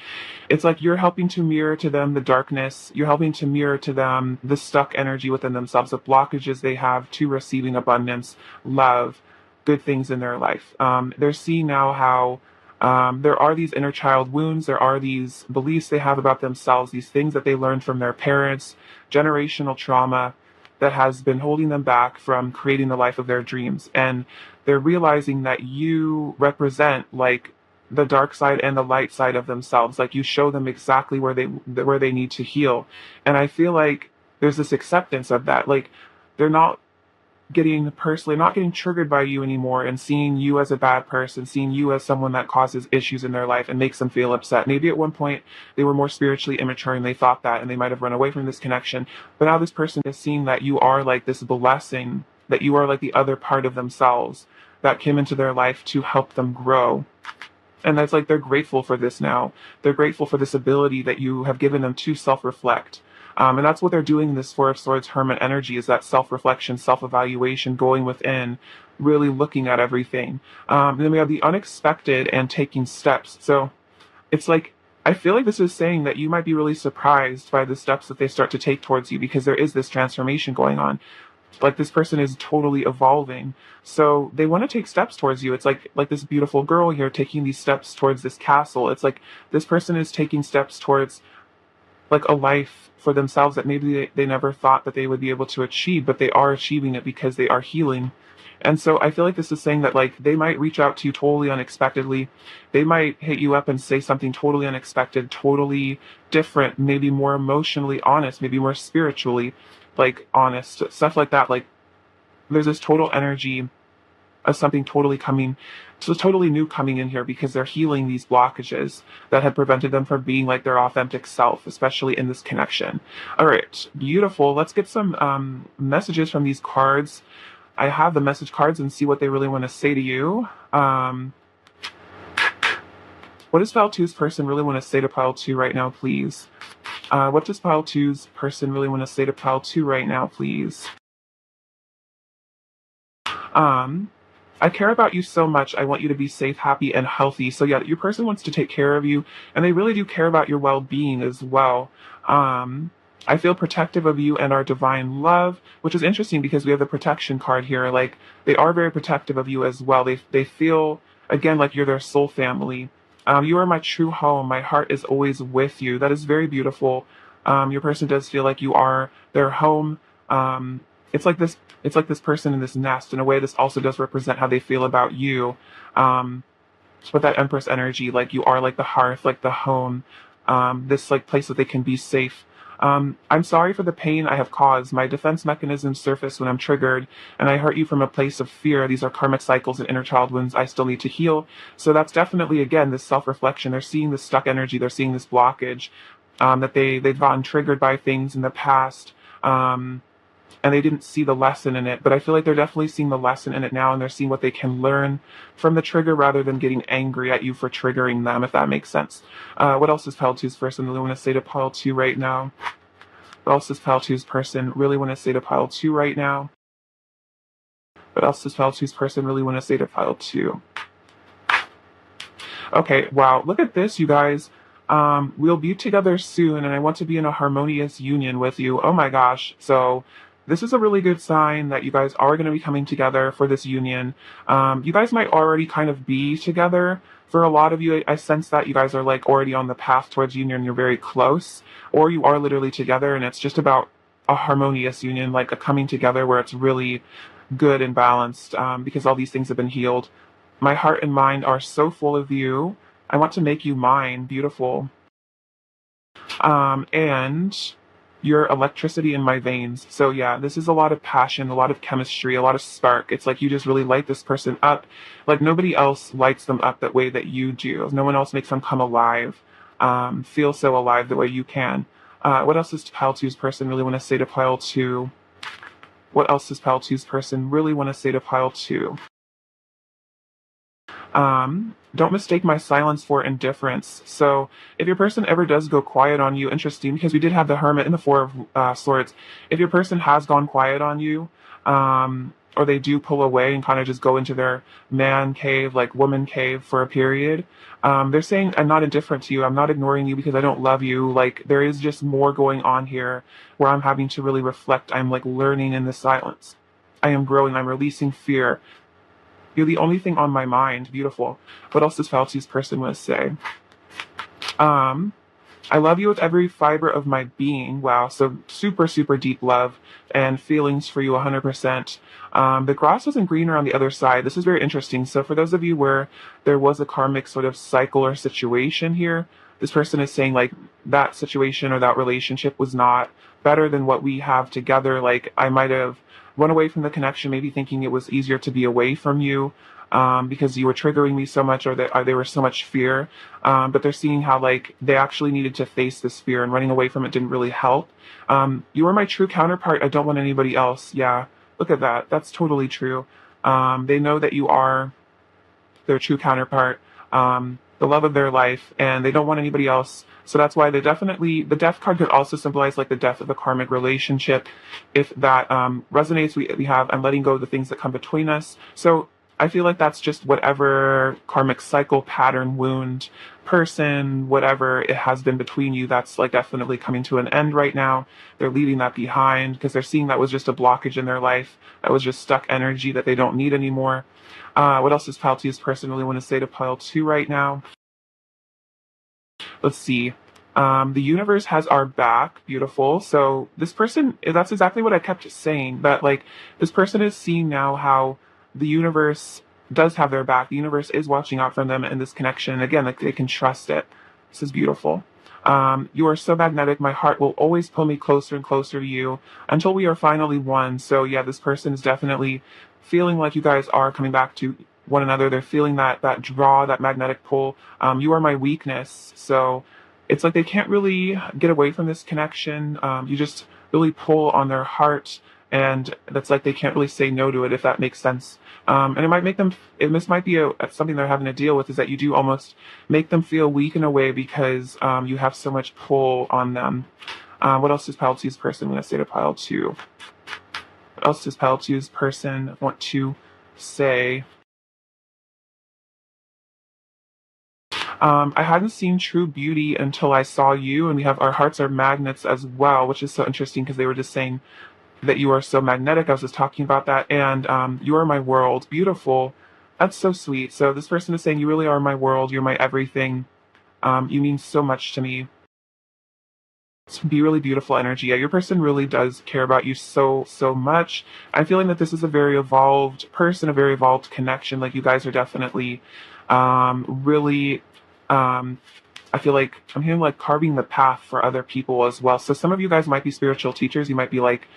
It's like you're helping to mirror to them the darkness. You're helping to mirror to them the stuck energy within themselves, the blockages they have to receiving abundance, love, good things in their life. They're seeing now how there are these inner child wounds, there are these beliefs they have about themselves, these things that they learned from their parents, generational trauma that has been holding them back from creating the life of their dreams. And they're realizing that you represent like the dark side and the light side of themselves. Like you show them exactly where they need to heal. And I feel like there's this acceptance of that. Like they're not not getting triggered by you anymore and seeing you as a bad person, seeing you as someone that causes issues in their life and makes them feel upset. Maybe at one point they were more spiritually immature and they thought that and they might have run away from this connection. But now this person is seeing that you are like this blessing, that you are like the other part of themselves that came into their life to help them grow. And that's like they're grateful for this now. They're grateful for this ability that you have given them to self-reflect. And that's what they're doing in this Four of Swords Hermit energy is that self-reflection, self-evaluation, going within, really looking at everything. And then we have the unexpected and taking steps. So it's like, I feel like this is saying that you might be really surprised by the steps that they start to take towards you because there is this transformation going on. Like this person is totally evolving. So they want to take steps towards you. It's like this beautiful girl here taking these steps towards this castle. It's like this person is taking steps towards like a life for themselves that maybe they never thought that they would be able to achieve, but they are achieving it because they are healing. And so I feel like this is saying that like they might reach out to you totally unexpectedly. They might hit you up and say something totally unexpected, totally different, maybe more emotionally honest, maybe more spiritually like honest, stuff like that. Like there's this total energy of something totally coming, so totally new coming in here because they're healing these blockages that had prevented them from being like their authentic self, especially in this connection. All right, beautiful. Let's get some messages from these cards. I have the message cards and see what they really want to say to you. What does pile two's person really want to say to pile two right now, please? What does pile two's person really want to say to pile two right now, please? Um, I care about you so much. I want you to be safe, happy, and healthy. So yeah, your person wants to take care of you, and they really do care about your well-being as well. Um, I feel protective of you and our divine love, which is interesting because we have the protection card here. Like they are very protective of you as well. They feel again like you're their soul family. You are my true home. My heart is always with you. That is very beautiful. Your person does feel like you are their home. Um, it's like this it's like this person in this nest. In a way, this also does represent how they feel about you. Um, with that Empress energy, like you are like the hearth, like the home, this like place that they can be safe. I'm sorry for the pain I have caused. My defense mechanisms surface when I'm triggered, and I hurt you from a place of fear. These are karmic cycles and inner child wounds I still need to heal. So that's definitely, again, this self-reflection. They're seeing this stuck energy. They're seeing this blockage, that they've gotten triggered by things in the past. And they didn't see the lesson in it. But I feel like they're definitely seeing the lesson in it now, and they're seeing what they can learn from the trigger rather than getting angry at you for triggering them, if that makes sense. What else does Pile 2's person really want to say to Pile 2 right now? What else does Pile 2's person really want to say to Pile 2 right now? What else does Pile 2's person really want to say to Pile 2? Okay, wow, look at this, you guys. We'll be together soon, and I want to be in a harmonious union with you. Oh my gosh. So, this is a really good sign that you guys are going to be coming together for this union. You guys might already kind of be together. For a lot of you, I sense that you guys are like already on the path towards union, you're very close, or you are literally together, and it's just about a harmonious union, like a coming together where it's really good and balanced, because all these things have been healed. My heart and mind are so full of you. I want to make you mine, beautiful. And your electricity in my veins. So yeah, this is a lot of passion, a lot of chemistry, a lot of spark. It's like you just really light this person up. Like nobody else lights them up that way that you do. No one else makes them come alive. Feel so alive the way you can. What else does Pile 2's person really want to say to Pile 2? What else does Pile 2's person really want to say to Pile 2? Don't mistake my silence for indifference. So if your person ever does go quiet on you, interesting, because we did have the Hermit in the Four of Swords. If your person has gone quiet on you, or they do pull away and kind of just go into their man cave, like woman cave for a period, they're saying, I'm not indifferent to you. I'm not ignoring you because I don't love you. Like there is just more going on here where I'm having to really reflect. I'm like learning in the silence. I am growing. I'm releasing fear. You're the only thing on my mind. Beautiful. What else does Falsi's person want to say? I love you with every fiber of my being. Wow. So super, super deep love and feelings for you 100%. The grass wasn't greener on the other side. This is very interesting. So for those of you where there was a karmic sort of cycle or situation here, this person is saying like that situation or that relationship was not better than what we have together. Like I might have run away from the connection, maybe thinking it was easier to be away from you, because you were triggering me so much, or that there was so much fear. But they're seeing how like they actually needed to face this fear, and running away from it didn't really help. You are my true counterpart. I don't want anybody else. Yeah, look at that. That's totally true. They know that you are their true counterpart, the love of their life, and they don't want anybody else. So that's why the death card could also symbolize like the death of a karmic relationship. If that resonates, we have, I'm letting go of the things that come between us. So I feel like that's just whatever karmic cycle, pattern, wound, person, whatever it has been between you, that's like definitely coming to an end right now. They're leaving that behind because they're seeing that was just a blockage in their life. That was just stuck energy that they don't need anymore. What else does Pile 2's person really want to say to Pile 2 right now? Let's see. The universe has our back. Beautiful. So this person, that's exactly what I kept saying. That like this person is seeing now how the universe does have their back. The universe is watching out for them in this connection. Again, like they can trust it. This is beautiful. You are so magnetic. My heart will always pull me closer and closer to you until we are finally one. So yeah, this person is definitely feeling like you guys are coming back to one another. They're feeling that draw, that magnetic pull. You are my weakness. So it's like they can't really get away from this connection. You just really pull on their heart. and that's like they can't really say no to it, if that makes sense. And it might make them, and this might be something they're having to deal with, is that you do almost make them feel weak in a way because you have so much pull on them. What else does pile two's person want to say to pile two? What else does pile two's person want to say? I hadn't seen true beauty until I saw you, and we have our hearts are magnets as well, which is so interesting because they were just saying that you are so magnetic. I was just talking about that, and you are my world. Beautiful. That's so sweet. So this person is saying you really are my world. You're my everything. You mean so much to me. It's be really beautiful energy. Yeah, your person really does care about you so much. I'm feeling that this is a very evolved person, a very evolved connection. Like you guys are definitely really I feel like I'm hearing like carving the path for other people as well. So some of you guys might be spiritual teachers. You might be like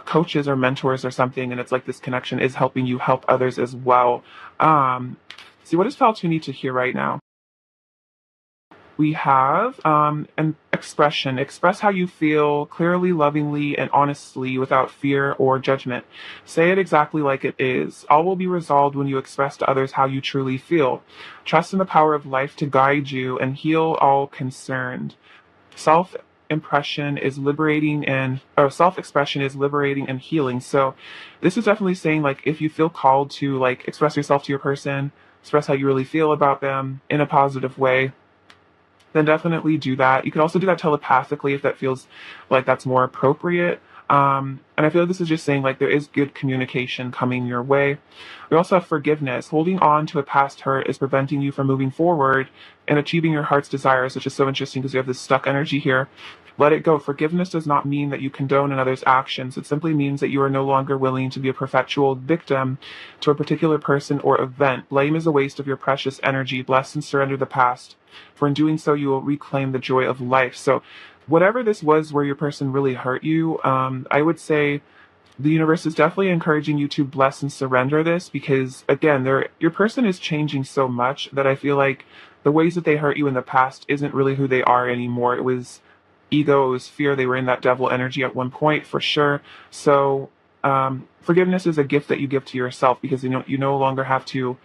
coaches or mentors or something, and it's like this connection is helping you help others as well. See, what does Faltu need to hear right now? We have an expression. Express how you feel clearly, lovingly, and honestly without fear or judgment. Say it exactly like it is. All will be resolved when you express to others how you truly feel. Trust in the power of life to guide you and heal all concerned. Self impression is liberating and or self expression is liberating and healing. So this is definitely saying like if you feel called to like express yourself to your person, express how you really feel about them in a positive way, then definitely do that. You can also do that telepathically if that feels like that's more appropriate. And I feel like this is just saying like there is good communication coming your way. We also have forgiveness. Holding on to a past hurt is preventing you from moving forward and achieving your heart's desires, which is so interesting because you have this stuck energy here. Let it go. Forgiveness does not mean that you condone another's actions. It simply means that you are no longer willing to be a perpetual victim to a particular person or event. Blame is a waste of your precious energy. Bless and surrender the past. For in doing so, you will reclaim the joy of life. So, whatever this was where your person really hurt you, I would say the universe is definitely encouraging you to bless and surrender this because, again, your person is changing so much that I feel like the ways that they hurt you in the past isn't really who they are anymore. It was ego, it was fear. They were in that devil energy at one point for sure. So, forgiveness is a gift that you give to yourself because you no longer have to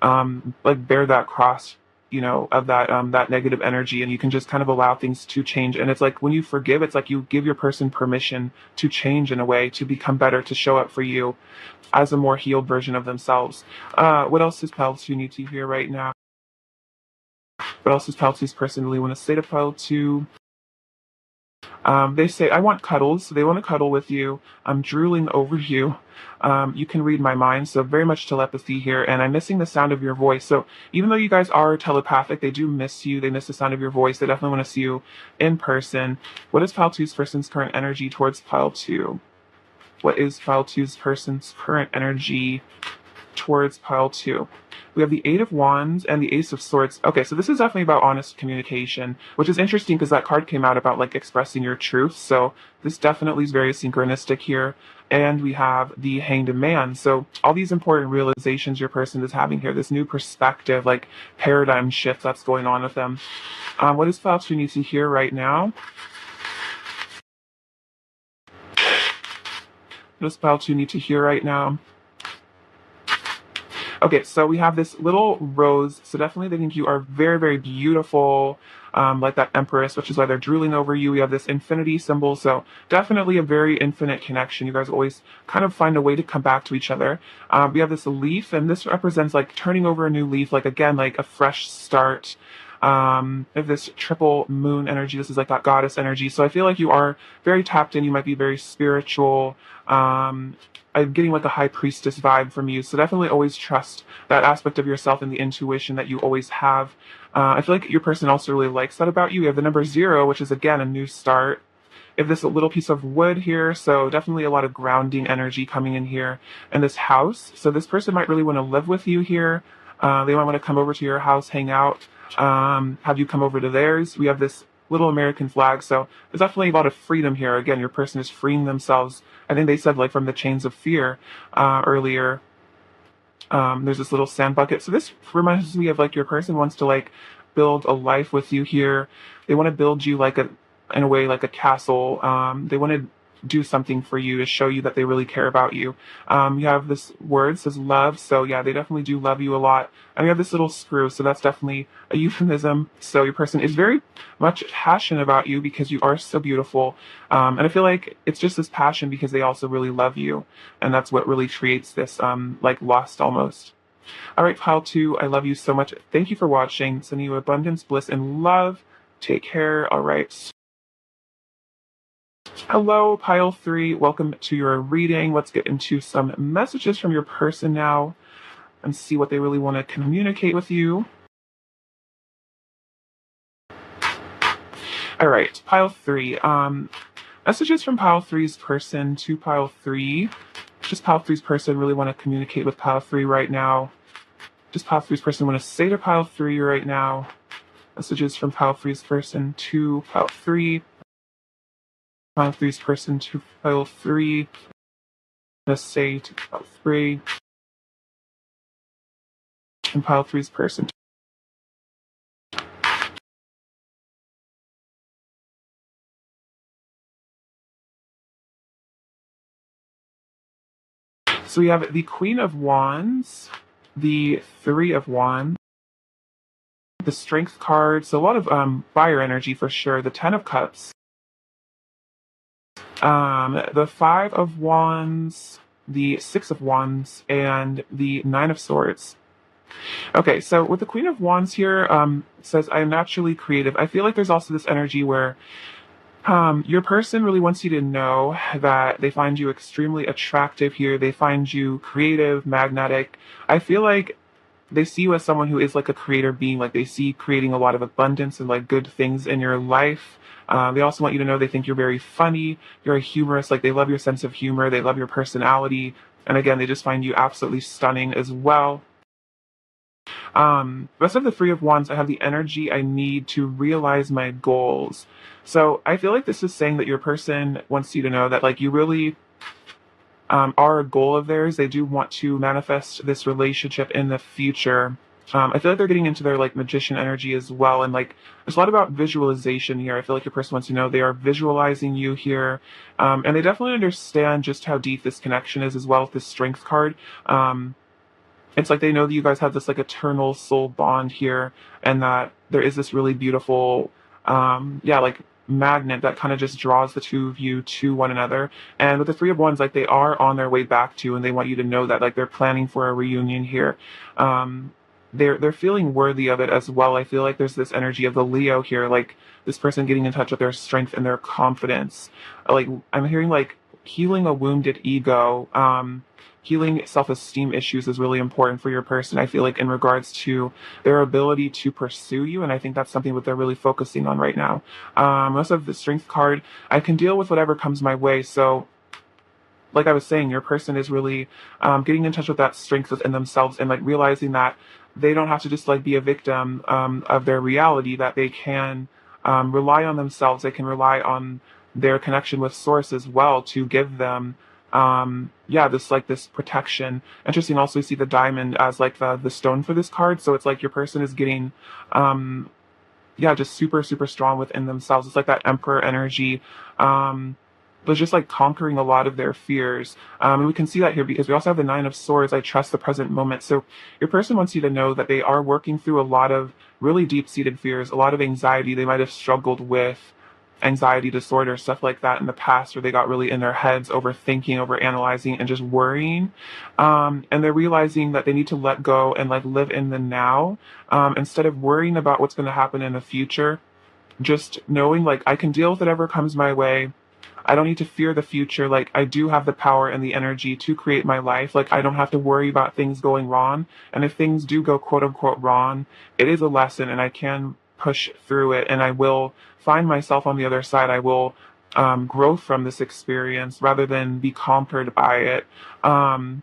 like bear that cross, of that negative energy, and you can just kind of allow things to change. And it's like when you forgive, it's like you give your person permission to change in a way, to become better, to show up for you as a more healed version of themselves. What else does Peltu need to hear right now? What else does Peltu's personally want to say to Peltu? They say, I want cuddles. So they want to cuddle with you. I'm drooling over you. You can read my mind. So very much telepathy here. And I'm missing the sound of your voice. So even though you guys are telepathic, they do miss you. They miss the sound of your voice. They definitely want to see you in person. What is Pile Two's person's current energy towards Pile Two? What is Pile Two's person's current energy towards Pile Two? We have the Eight of Wands and the Ace of Swords. Okay, so this is definitely about honest communication, which is interesting because that card came out about like expressing your truth. So this definitely is very synchronistic here. And we have the Hanged Man. So all these important realizations your person is having here, this new perspective, like paradigm shift that's going on with them. What does Pile Two need to hear right now? What does Pile Two need to hear right now? Okay, so we have this little rose. So definitely they think you are very, very beautiful, like that Empress, which is why they're drooling over you. We have this infinity symbol. So definitely a very infinite connection. You guys always kind of find a way to come back to each other. We have this leaf, and this represents like turning over a new leaf, like again, like a fresh start. We have this triple moon energy. This is like that goddess energy. So I feel like you are very tapped in. You might be very spiritual. I'm getting like a high priestess vibe from you. So definitely always trust that aspect of yourself and the intuition that you always have. I feel like your person also really likes that about you. You have the number 0, which is again a new start. You have this little piece of wood here, so definitely a lot of grounding energy coming in here. And this house, so this person might really want to live with you here. They might want to come over to your house, hang out, have you come over to theirs. We have this little American flag, so there's definitely a lot of freedom here. Again, your person is freeing themselves. I think they said like from the chains of fear earlier. There's this little sand bucket. So this reminds me of like your person wants to like build a life with you here. They want to build you like in a way like a castle. They want to do something for you to show you that they really care about you. You have this word says love, so yeah, they definitely do love you a lot. And you have this little screw, so that's definitely a euphemism. So your person is very much passionate about you because you are so beautiful. And I feel like it's just this passion because they also really love you, and that's what really creates this like lust almost. All right, pile two, I love you so much. Thank you for watching. Sending you abundance, bliss, and love. Take care. All right. Hello, pile three. Welcome to your reading. Let's get into some messages from your person now and see what they really want to communicate with you. All right, pile three. Messages from pile three's person to pile three. Just pile three's person really want to communicate with pile three right now. Just pile three's person want to say to pile three right now. Messages from pile three's person to pile three. Pile three's person to pile three. Let's say to pile three. And pile three's person. So we have the Queen of Wands, the Three of Wands, the Strength card. So a lot of fire energy for sure. The Ten of Cups, the Five of Wands, the Six of Wands, and the Nine of Swords. Okay, so with the Queen of Wands here, says, I am naturally creative. I feel like there's also this energy where your person really wants you to know that they find you extremely attractive here. They find you creative, magnetic. I feel like they see you as someone who is like a creator being, like they see creating a lot of abundance and like good things in your life. They also want you to know they think you're very funny, you're humorous, like they love your sense of humor, they love your personality. And again, they just find you absolutely stunning as well. Rest of the Three of Wands, I have the energy I need to realize my goals. So I feel like this is saying that your person wants you to know that like you really are a goal of theirs. They do want to manifest this relationship in the future. I feel like they're getting into their like magician energy as well. And like there's a lot about visualization here. I feel like your person wants to know they are visualizing you here. And they definitely understand just how deep this connection is as well with this strength card. It's like they know that you guys have this like eternal soul bond here, and that there is this really beautiful, like magnet that kind of just draws the two of you to one another. And with the Three of Wands, like they are on their way back to, and they want you to know that like they're planning for a reunion here. They're feeling worthy of it as well. I feel like there's this energy of the Leo here, like this person getting in touch with their strength and their confidence. Like I'm hearing like healing a wounded ego. Healing self-esteem issues is really important for your person. I feel like in regards to their ability to pursue you, and I think that's something that they're really focusing on right now. Most of the strength card, I can deal with whatever comes my way. So like I was saying, your person is really getting in touch with that strength within themselves and like realizing that they don't have to just like be a victim of their reality, that they can rely on themselves. They can rely on their connection with source as well to give them this protection. Interesting also, you see the diamond as like the stone for this card. So it's like your person is getting just super, super strong within themselves. It's like that emperor energy. But just like conquering a lot of their fears. And we can see that here because we also have the Nine of Swords. I trust the present moment. So your person wants you to know that they are working through a lot of really deep-seated fears, a lot of anxiety. They might have struggled with anxiety disorder, stuff like that in the past, where they got really in their heads, overthinking, overanalyzing, and just worrying. And they're realizing that they need to let go and like live in the now, instead of worrying about what's going to happen in the future. Just knowing like I can deal with whatever comes my way. I don't need to fear the future. Like I do have the power and the energy to create my life. Like I don't have to worry about things going wrong. And if things do go quote unquote wrong, it is a lesson and I can push through it, and I will find myself on the other side. I will grow from this experience rather than be conquered by it. And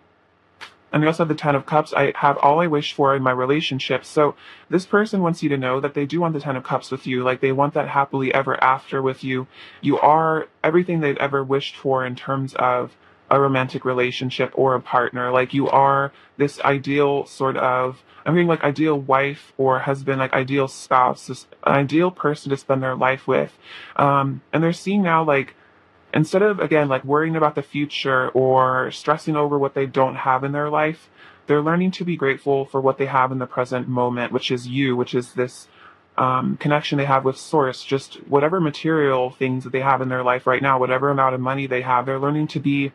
we also have the Ten of Cups. I have all I wish for in my relationship. So this person wants you to know that they do want the Ten of Cups with you. Like they want that happily ever after with you. You are everything they've ever wished for in terms of a romantic relationship or a partner. Like you are this ideal sort of, I'm hearing like ideal wife or husband, like ideal spouse, this ideal person to spend their life with. And they're seeing now like instead of, again, like worrying about the future or stressing over what they don't have in their life, they're learning to be grateful for what they have in the present moment, which is you, which is this connection they have with source, just whatever material things that they have in their life right now, whatever amount of money they have, they're learning to be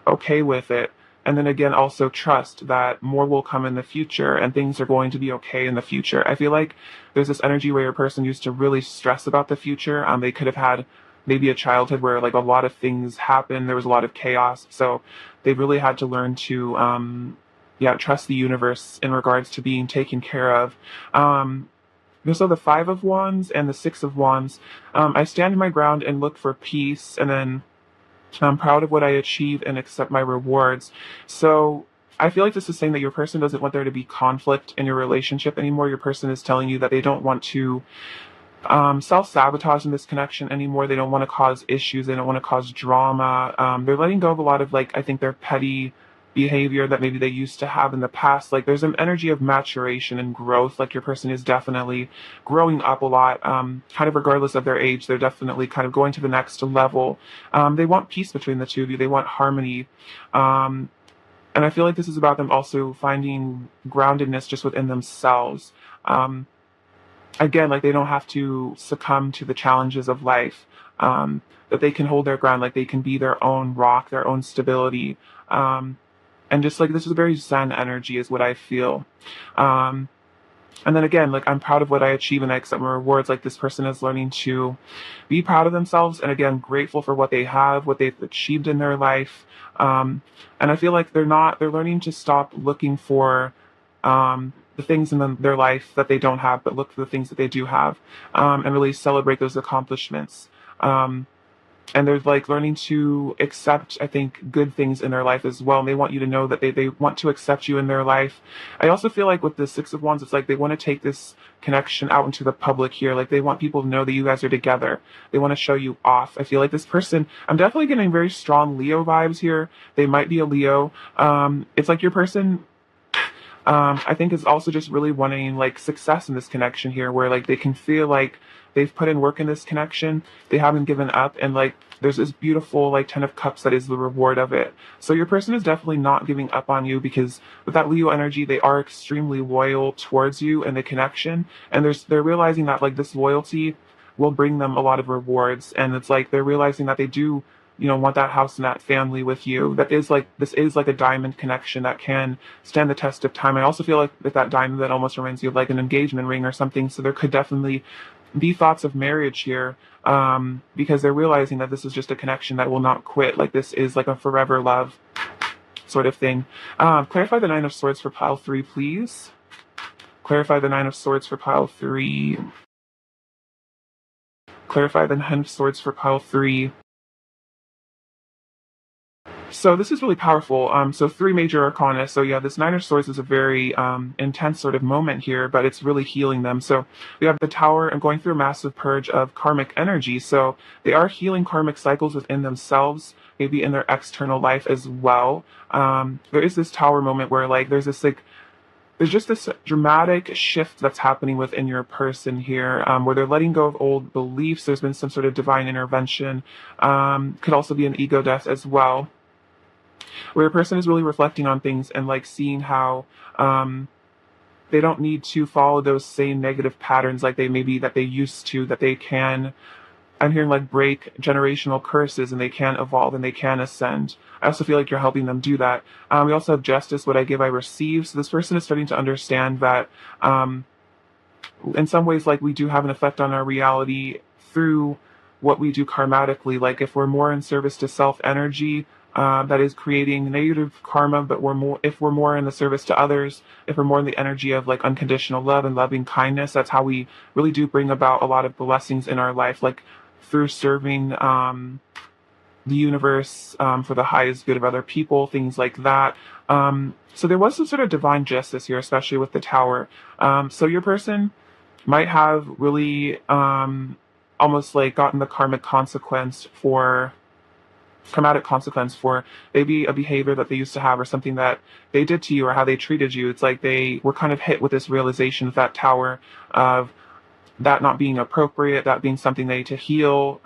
okay with it. And then again, also trust that more will come in the future and things are going to be okay in the future. I feel like there's this energy where a person used to really stress about the future. They could have had maybe a childhood where like a lot of things happened, there was a lot of chaos. So they really had to learn to, yeah, trust the universe in regards to being taken care of. So the Five of Wands and the Six of Wands, I stand my ground and look for peace, and then I'm proud of what I achieve and accept my rewards. So I feel like this is saying that your person doesn't want there to be conflict in your relationship anymore. Your person is telling you that they don't want to self-sabotage in this connection anymore. They don't want to cause issues. They don't want to cause drama. They're letting go of a lot of, like, I think their petty behavior that maybe they used to have in the past. Like, there's an energy of maturation and growth. Like, your person is definitely growing up a lot, kind of regardless of their age. They're definitely kind of going to the next level. They want peace between the two of you. They want harmony. And I feel like this is about them also finding groundedness just within themselves. Again, like, they don't have to succumb to the challenges of life, that they can hold their ground, like they can be their own rock, their own stability. And just like, this is a very zen energy is what I feel. Um, and then again, like, I'm proud of what I achieve and I accept my rewards. Like, this person is learning to be proud of themselves and again, grateful for what they have, what they've achieved in their life. And I feel like they're learning to stop looking for, the things in their life that they don't have, but look for the things that they do have, and really celebrate those accomplishments. Um, and they're like learning to accept, I think, good things in their life as well. And they want you to know that they want to accept you in their life. I also feel like with the Six of Wands, it's like they want to take this connection out into the public here. Like, they want people to know that you guys are together. They want to show you off. I feel like this person, I'm definitely getting very strong Leo vibes here. They might be a Leo. It's like your person, I think is also just really wanting like success in this connection here, where like they can feel like they've put in work in this connection, they haven't given up, and like there's this beautiful like Ten of Cups that is the reward of it. So your person is definitely not giving up on you, because with that Leo energy, they are extremely loyal towards you and the connection, and they're realizing that like this loyalty will bring them a lot of rewards, and it's like they're realizing that they do, want that house and that family with you. That is like, this is like a diamond connection that can stand the test of time. I also feel like with that diamond, that almost reminds you of like an engagement ring or something. So there could definitely be thoughts of marriage here, because they're realizing that this is just a connection that will not quit. Like, this is like a forever love sort of thing. Clarify the Nine of Swords for pile 3, please. Clarify the Nine of Swords for pile 3. Clarify the Nine of Swords for pile 3. So this is really powerful. So 3 major arcana. So yeah, this Nine of Swords is a very intense sort of moment here, but it's really healing them. So we have the Tower and going through a massive purge of karmic energy. So they are healing karmic cycles within themselves, maybe in their external life as well. There is this Tower moment where like there's just this dramatic shift that's happening within your person here, where they're letting go of old beliefs. There's been some sort of divine intervention. Could also be an ego death as well, where a person is really reflecting on things and like seeing how they don't need to follow those same negative patterns like that they used to, that they can, I'm hearing like, break generational curses, and they can evolve and they can ascend. I also feel like you're helping them do that. We also have Justice, what I give, I receive. So this person is starting to understand that in some ways, like, we do have an effect on our reality through what we do karmatically. Like, if we're more in service to self energy, that is creating negative karma, but if we're more in the service to others, if we're more in the energy of like unconditional love and loving kindness, that's how we really do bring about a lot of blessings in our life, like through serving the universe, for the highest good of other people, things like that. So there was some sort of divine justice here, especially with the Tower. So your person might have really almost like gotten the traumatic consequence for maybe a behavior that they used to have, or something that they did to you, or how they treated you. It's like they were kind of hit with this realization of that Tower, of that not being appropriate, that being something they need to heal.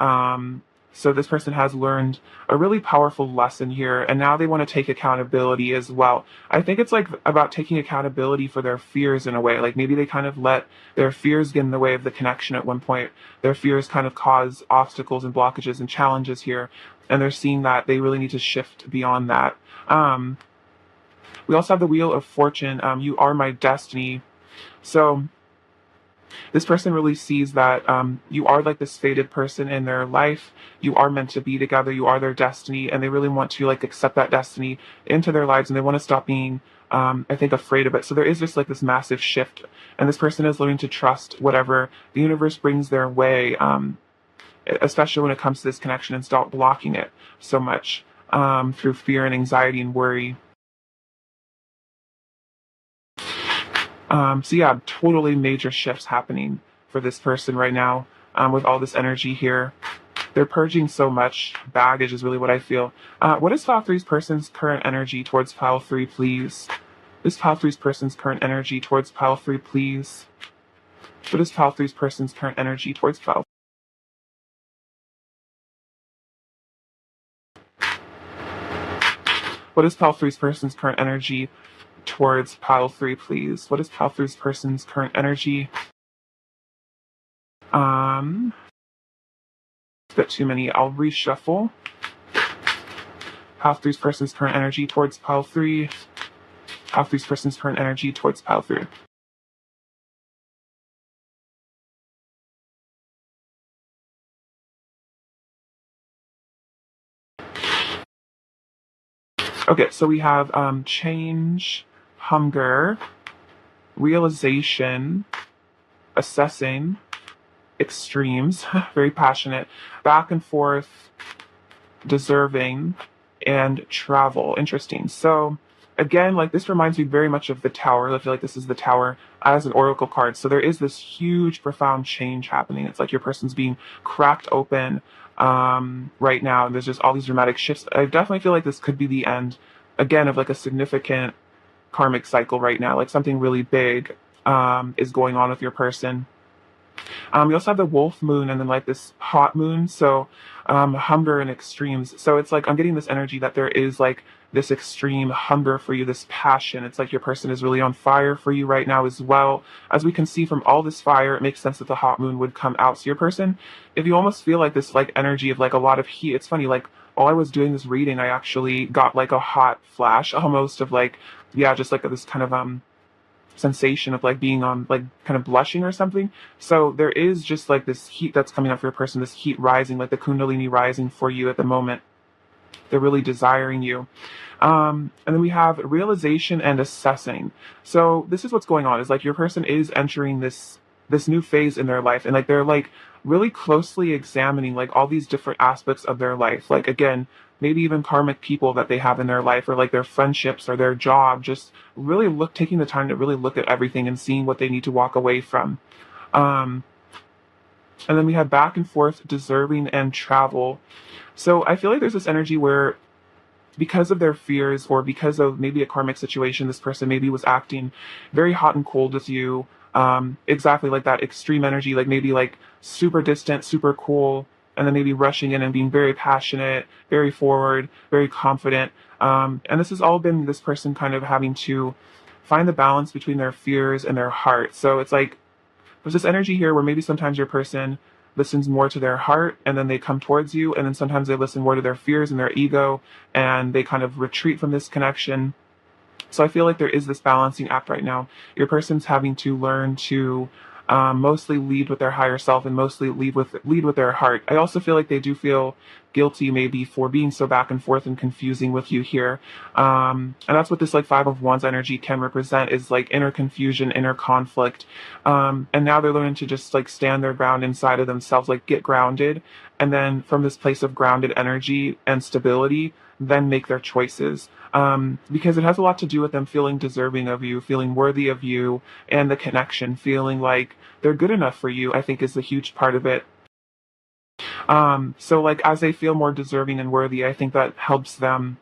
So this person has learned a really powerful lesson here, and now they want to take accountability as well. I think it's like about taking accountability for their fears in a way. Like maybe they kind of let their fears get in the way of the connection at one point. Their fears kind of cause obstacles and blockages and challenges here, and they're seeing that they really need to shift beyond that. Um, we also have the Wheel of Fortune. You are my destiny. So this person really sees that you are like this fated person in their life. You are meant to be together. You are their destiny, and they really want to like accept that destiny into their lives, and they want to stop being, I think, afraid of it. So there is just like this massive shift, and this person is learning to trust whatever the universe brings their way, especially when it comes to this connection, and stop blocking it so much through fear and anxiety and worry. So yeah, totally major shifts happening for this person right now with all this energy here. They're purging so much baggage is really what I feel. What is Pile Three's person's current energy towards Pile 3, please? What is Pile Three's person's current energy towards Pile 3, please? What is Pile Three's person's current energy towards Pile? What is Pile Three's person's current energy towards Pile 3, please? What is Pile Three's person's current energy? A bit too many. I'll reshuffle. Pile 3's person's current energy towards Pile 3. Pile 3's person's current energy towards Pile 3. Okay, so we have change, hunger, realization, assessing, extremes, very passionate, back and forth, deserving, and travel. Interesting. So again, like this reminds me very much of the Tower. I feel like this is the Tower as an oracle card. So there is this huge, profound change happening. It's like your person's being cracked open right now, and there's just all these dramatic shifts. I definitely feel like this could be the end, again, of like a significant karmic cycle right now. Like something really big is going on with your person. We also have the wolf moon and then like this hot moon. So hunger and extremes. So it's like I'm getting this energy that there is like this extreme hunger for you, this passion. It's like your person is really on fire for you right now as well. As we can see from all this fire, it makes sense that the hot moon would come out. So your person, if you almost feel like this like energy of like a lot of heat, it's funny, like while I was doing this reading, I actually got like a hot flash almost of like, yeah, just like this kind of sensation of like being on like kind of blushing or something. So there is just like this heat that's coming up for your person, this heat rising, like the kundalini rising for you at the moment. They're really desiring you. And then we have realization and assessing. So this is what's going on, is like your person is entering this new phase in their life, and like they're like really closely examining like all these different aspects of their life. Like again, maybe even karmic people that they have in their life, or like their friendships or their job, just really taking the time to really look at everything and seeing what they need to walk away from. Um, and then we have back and forth, deserving, and travel. So I feel like there's this energy where because of their fears or because of maybe a karmic situation, this person maybe was acting very hot and cold with you. Exactly like that extreme energy, like maybe like super distant, super cool, and then maybe rushing in and being very passionate, very forward, very confident. And this has all been this person kind of having to find the balance between their fears and their heart. So it's like there's this energy here where maybe sometimes your person listens more to their heart and then they come towards you, and then sometimes they listen more to their fears and their ego and they kind of retreat from this connection. So I feel like there is this balancing act right now. Your person's having to learn to mostly lead with their higher self and mostly lead with their heart. I also feel like they do feel guilty maybe for being so back and forth and confusing with you here. And that's what this like Five of Wands energy can represent, is like inner confusion, inner conflict. And now they're learning to just like stand their ground inside of themselves, like get grounded. And then from this place of grounded energy and stability, then make their choices. Because it has a lot to do with them feeling deserving of you, feeling worthy of you, and the connection, feeling like they're good enough for you, I think is a huge part of it. So like as they feel more deserving and worthy, I think that helps them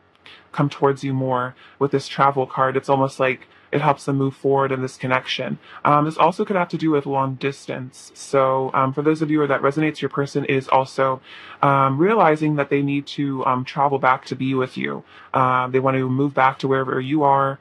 come towards you more with this travel card. It's almost like it helps them move forward in this connection. This also could have to do with long distance. So for those of you where that resonates, your person is also realizing that they need to travel back to be with you. They want to move back to wherever you are,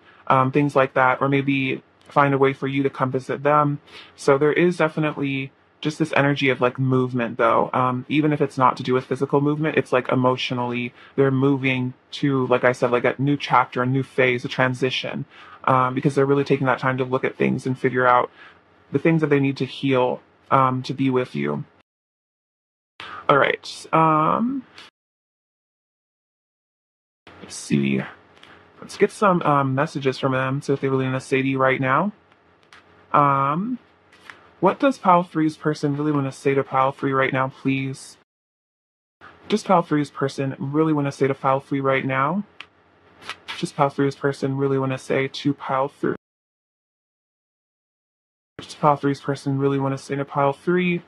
things like that, or maybe find a way for you to come visit them. So there is definitely just this energy of like movement though. Even if it's not to do with physical movement, it's like emotionally they're moving to, like I said, like a new chapter, a new phase, a transition, because they're really taking that time to look at things and figure out the things that they need to heal, to be with you. All right. Let's see. Let's get some messages from them. So if they really want to say to you right now. What does Pile 3's person really want to say to Pile 3 right now, please? Does Pile 3's person really want to say to Pile 3 right now? Does Pile 3's person really want to say to Pile 3? Does Pile 3's person really want to say to Pile 3?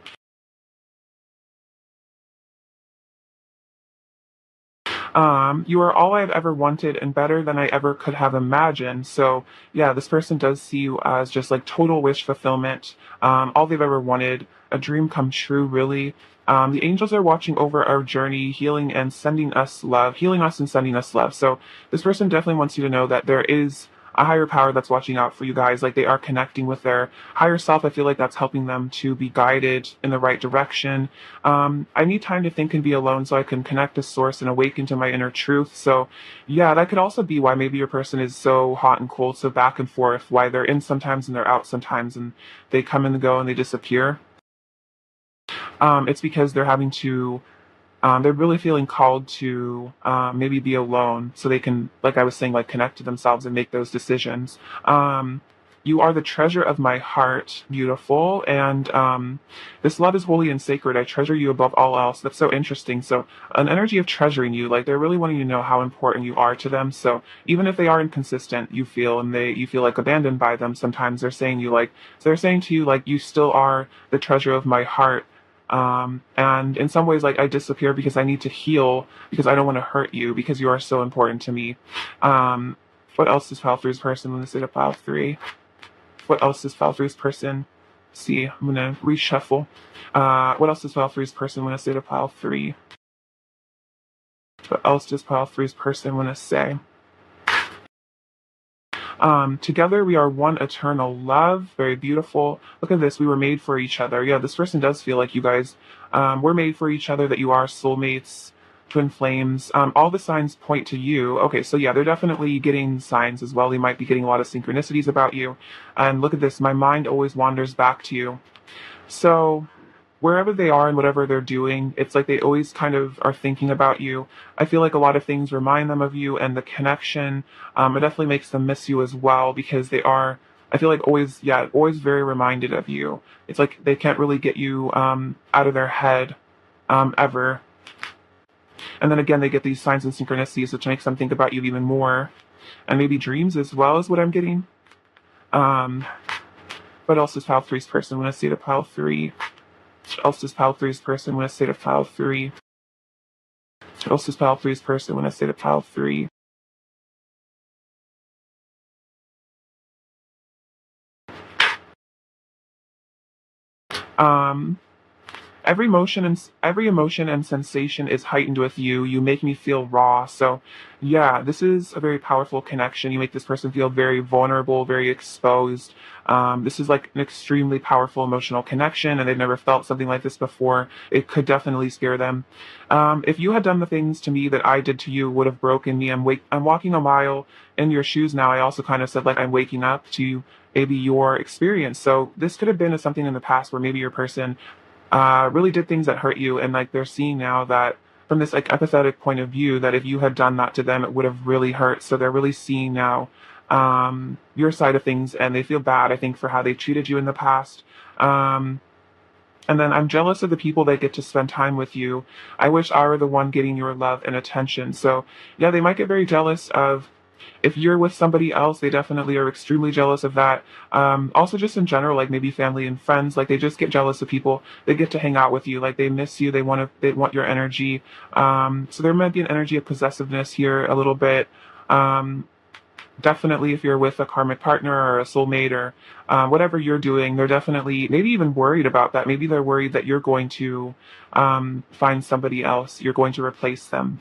You are all I've ever wanted and better than I ever could have imagined. So yeah, this person does see you as just like total wish fulfillment. All they've ever wanted, a dream come true, really. The angels are watching over our journey, healing and sending us love, healing us and sending us love. So this person definitely wants you to know that there is a higher power that's watching out for you guys. Like they are connecting with their higher self. I feel like that's helping them to be guided in the right direction. I need time to think and be alone so I can connect to source and awaken to my inner truth. So yeah, that could also be why maybe your person is so hot and cold, so back and forth, why they're in sometimes and they're out sometimes, and they come and go and they disappear. It's because they're having to they're really feeling called to maybe be alone so they can, like I was saying, like connect to themselves and make those decisions. You are the treasure of my heart, beautiful, and this love is holy and sacred. I treasure you above all else. That's so interesting. So an energy of treasuring you, like they're really wanting you to know how important you are to them. So even if they are inconsistent, you feel, and you feel like abandoned by them, sometimes they're saying you like, so they're saying to you like, you still are the treasure of my heart. And in some ways, like I disappear because I need to heal because I don't want to hurt you because you are so important to me. What else does Pile 3's person want to say to Pile 3? What else does Pile 3's person see? I'm going to reshuffle. What else does Pile 3's person want to say to Pile 3? What else does Pile 3's person want to say? Together we are one eternal love. Very beautiful. Look at this. We were made for each other. Yeah, this person does feel like you guys were made for each other, that you are soulmates, twin flames. All the signs point to you. Okay, so yeah, they're definitely getting signs as well. They might be getting a lot of synchronicities about you. And look at this. My mind always wanders back to you. So wherever they are and whatever they're doing, it's like they always kind of are thinking about you. I feel like a lot of things remind them of you, and the connection, it definitely makes them miss you as well, because they are, I feel like always, yeah, always very reminded of you. It's like they can't really get you out of their head ever. And then again, they get these signs and synchronicities, which makes them think about you even more. And maybe dreams as well is what I'm getting. What else does Pile 3's person want to say to Pile 3? What else does Pile 3's person want to say to Pile 3? What else does Pile 3's person want to say to Pile 3? Every emotion and sensation is heightened with you. You make me feel raw. So yeah, this is a very powerful connection. You make this person feel very vulnerable, very exposed. This is like an extremely powerful emotional connection, and they've never felt something like this before. It could definitely scare them. If you had done the things to me that I did to you, would have broken me. I'm walking a mile in your shoes now. I also kind of said like I'm waking up to maybe your experience. So this could have been something in the past where maybe your person really did things that hurt you, and like they're seeing now that from this like empathetic point of view, that if you had done that to them, it would have really hurt. So they're really seeing now your side of things, and they feel bad, I think, for how they treated you in the past. And then I'm jealous of the people that get to spend time with you. I wish I were the one getting your love and attention. So yeah, they might get very jealous of if you're with somebody else. They definitely are extremely jealous of that. Also just in general, like maybe family and friends, like they just get jealous of people. They get to hang out with you. Like they miss you. They want your energy. So there might be an energy of possessiveness here a little bit. definitely if you're with a karmic partner or a soulmate or whatever you're doing, they're definitely maybe even worried about that. Maybe they're worried that you're going to find somebody else, you're going to replace them.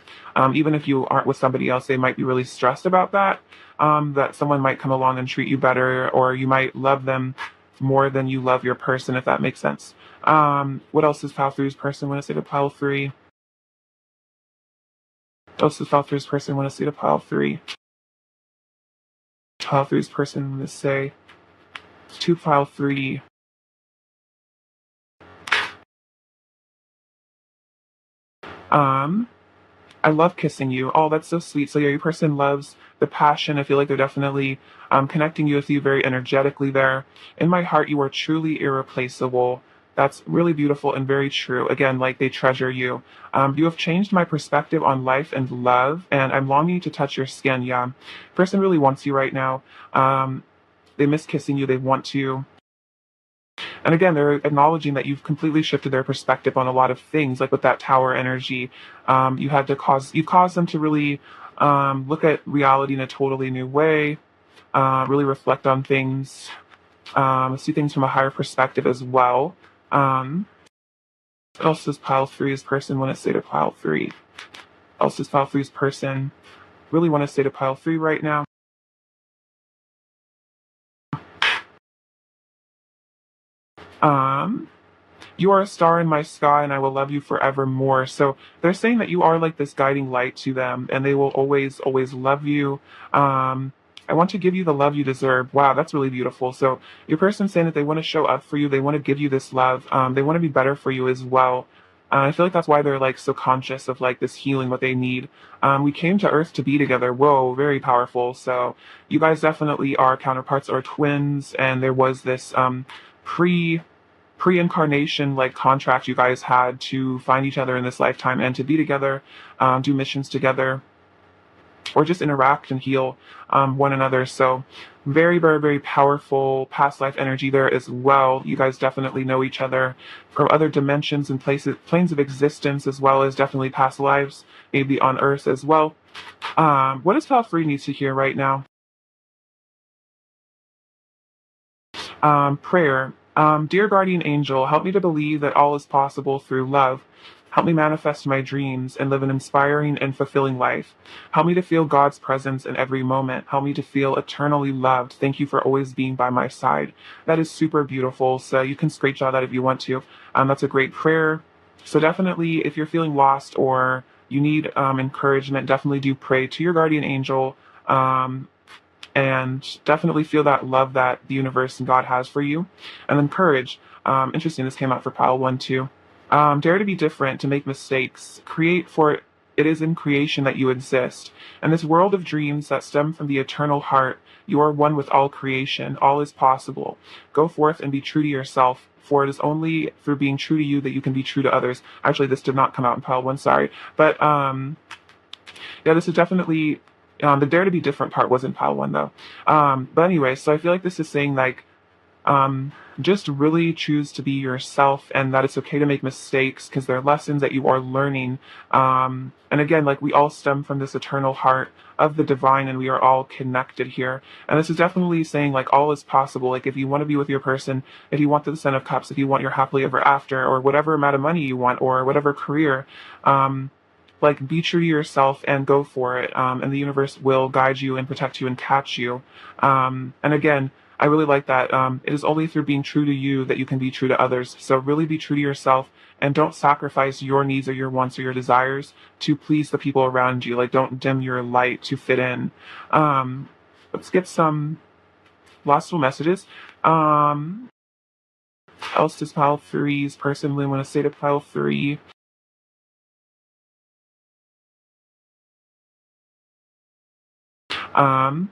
Even if you aren't with somebody else, they might be really stressed about that, that someone might come along and treat you better, or you might love them more than you love your person, if that makes sense. What else does pile three's person want to say to pile three? What else does pile three's person want to say to pile three? Pile three's person want to say to pile three. Um, I love kissing you. Oh, that's so sweet. So yeah, your person loves the passion. I feel like they're definitely connecting you with you very energetically there. In my heart, you are truly irreplaceable. That's really beautiful and very true. Again, like they treasure you. You have changed my perspective on life and love, and I'm longing to touch your skin. Yeah, person really wants you right now. They miss kissing you. They want to. And again, they're acknowledging that you've completely shifted their perspective on a lot of things, like with that tower energy. You caused them to really look at reality in a totally new way, really reflect on things, see things from a higher perspective as well. What else does pile three's person want to say to pile three? What else does pile three's person really want to say to pile three right now? Um, you are a star in my sky and I will love you forevermore. So they're saying that you are like this guiding light to them and they will always, always love you. I want to give you the love you deserve. Wow, that's really beautiful. So your person's saying that they want to show up for you. They want to give you this love. They want to be better for you as well. I feel like that's why they're like so conscious of like this healing, what they need. We came to Earth to be together. Whoa, very powerful. So you guys definitely are counterparts or twins. And there was this pre pre-incarnation like contract you guys had to find each other in this lifetime and to be together, do missions together, or just interact and heal one another. So very, very, very powerful past life energy there as well. You guys definitely know each other from other dimensions and places, planes of existence, as well as definitely past lives, maybe on Earth as well. What does Pal Free needs to hear right now? Prayer. Dear guardian angel, help me to believe that all is possible through love. Help me manifest my dreams and live an inspiring and fulfilling life. Help me to feel God's presence in every moment. Help me to feel eternally loved. Thank you for always being by my side. That is super beautiful. So you can screenshot that if you want to. That's a great prayer. So definitely, if you're feeling lost or you need encouragement, definitely do pray to your guardian angel. And definitely feel that love that the universe and God has for you. And then courage. Interesting, this came out for pile one too. Dare to be different, to make mistakes. Create, for it is in creation that you exist. And this world of dreams that stem from the eternal heart, you are one with all creation. All is possible. Go forth and be true to yourself. For it is only through being true to you that you can be true to others. Actually, this did not come out in pile one, sorry. But yeah, this is definitely the dare to be different part was in pile one though. But anyway, so I feel like this is saying like just really choose to be yourself and that it's okay to make mistakes because they're lessons that you are learning. And again, like we all stem from this eternal heart of the divine and we are all connected here. And this is definitely saying like all is possible. Like if you want to be with your person, if you want the Ten of Cups, if you want your happily ever after or whatever amount of money you want or whatever career, like be true to yourself and go for it. And the universe will guide you and protect you and catch you. And again, I really like that. It is only through being true to you that you can be true to others. So really be true to yourself and don't sacrifice your needs or your wants or your desires to please the people around you. Like don't dim your light to fit in. Let's get some last little messages. Else does pile three's person really want to say to pile three? Um,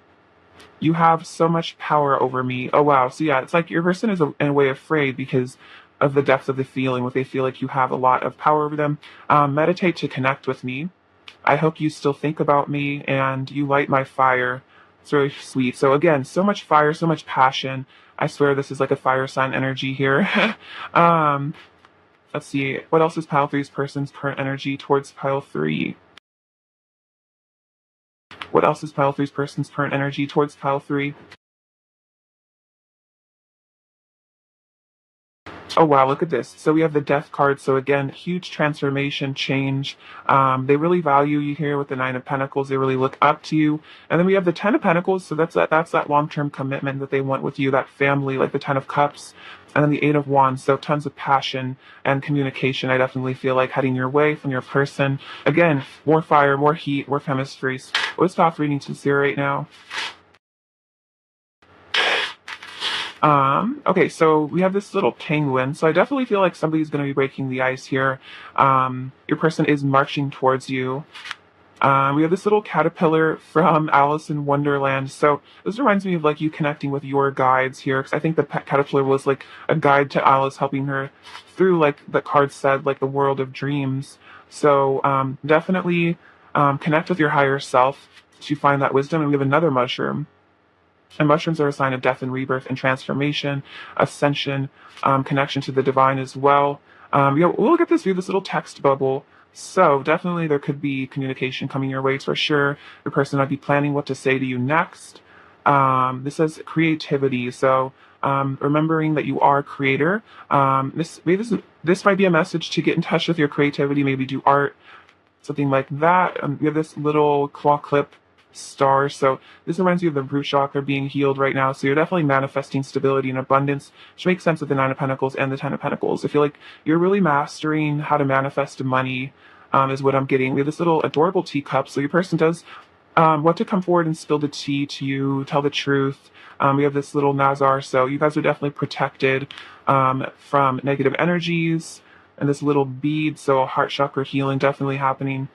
you have so much power over me. Oh wow. So yeah, it's like your person is in a way afraid because of the depth of the feeling, what they feel like you have a lot of power over them. Meditate to connect with me. I hope you still think about me and you light my fire. It's really sweet. So again, so much fire, so much passion. I swear this is like a fire sign energy here. um, let's see. What else is pile three's person's current energy towards pile three? What else is pile three's person's current energy towards pile three? Oh wow, look at this. So we have the death card. So again, huge transformation, change. They really value you here with the Nine of Pentacles. They really look up to you. And then we have the Ten of Pentacles. So that's that long-term commitment that they want with you, that family, like the Ten of Cups. And then the Eight of Wands. So tons of passion and communication. I definitely feel like heading your way from your person. Again, more fire, more heat, more chemistries. What's top reading sincere right now? Okay, so we have this little penguin. So I definitely feel like somebody's going to be breaking the ice here. Your person is marching towards you. We have this little caterpillar from Alice in Wonderland. So this reminds me of like you connecting with your guides here, because I think the pet caterpillar was like a guide to Alice, helping her through, like the card said, like the world of dreams. So definitely connect with your higher self to find that wisdom. And we have another mushroom. And mushrooms are a sign of death and rebirth and transformation, ascension, connection to the divine as well. We'll look at this view, this little text bubble. So definitely there could be communication coming your way for sure. Your person might be planning what to say to you next. This says creativity. So remembering that you are a creator. This might be a message to get in touch with your creativity, maybe do art, something like that. We have this little claw clip star. So this reminds you of the root chakra being healed right now. So you're definitely manifesting stability and abundance, which makes sense with the Nine of Pentacles and the Ten of Pentacles. I feel like you're really mastering how to manifest money, is what I'm getting. We have this little adorable teacup. So your person does want to come forward and spill the tea to you, tell the truth. We have this little Nazar. So you guys are definitely protected from negative energies. And this little bead, so heart chakra healing definitely happening.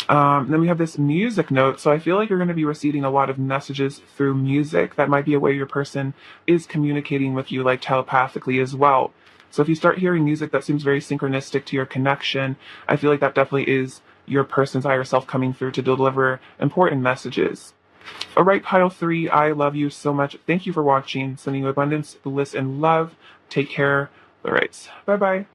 Then we have this music note. So I feel like you're going to be receiving a lot of messages through music. That might be a way your person is communicating with you, like telepathically as well. So if you start hearing music that seems very synchronistic to your connection, I feel like that definitely is your person's higher self coming through to deliver important messages. All right, pile three, I love you so much. Thank you for watching. Sending you abundance, bliss, and love. Take care. All right. Bye-bye.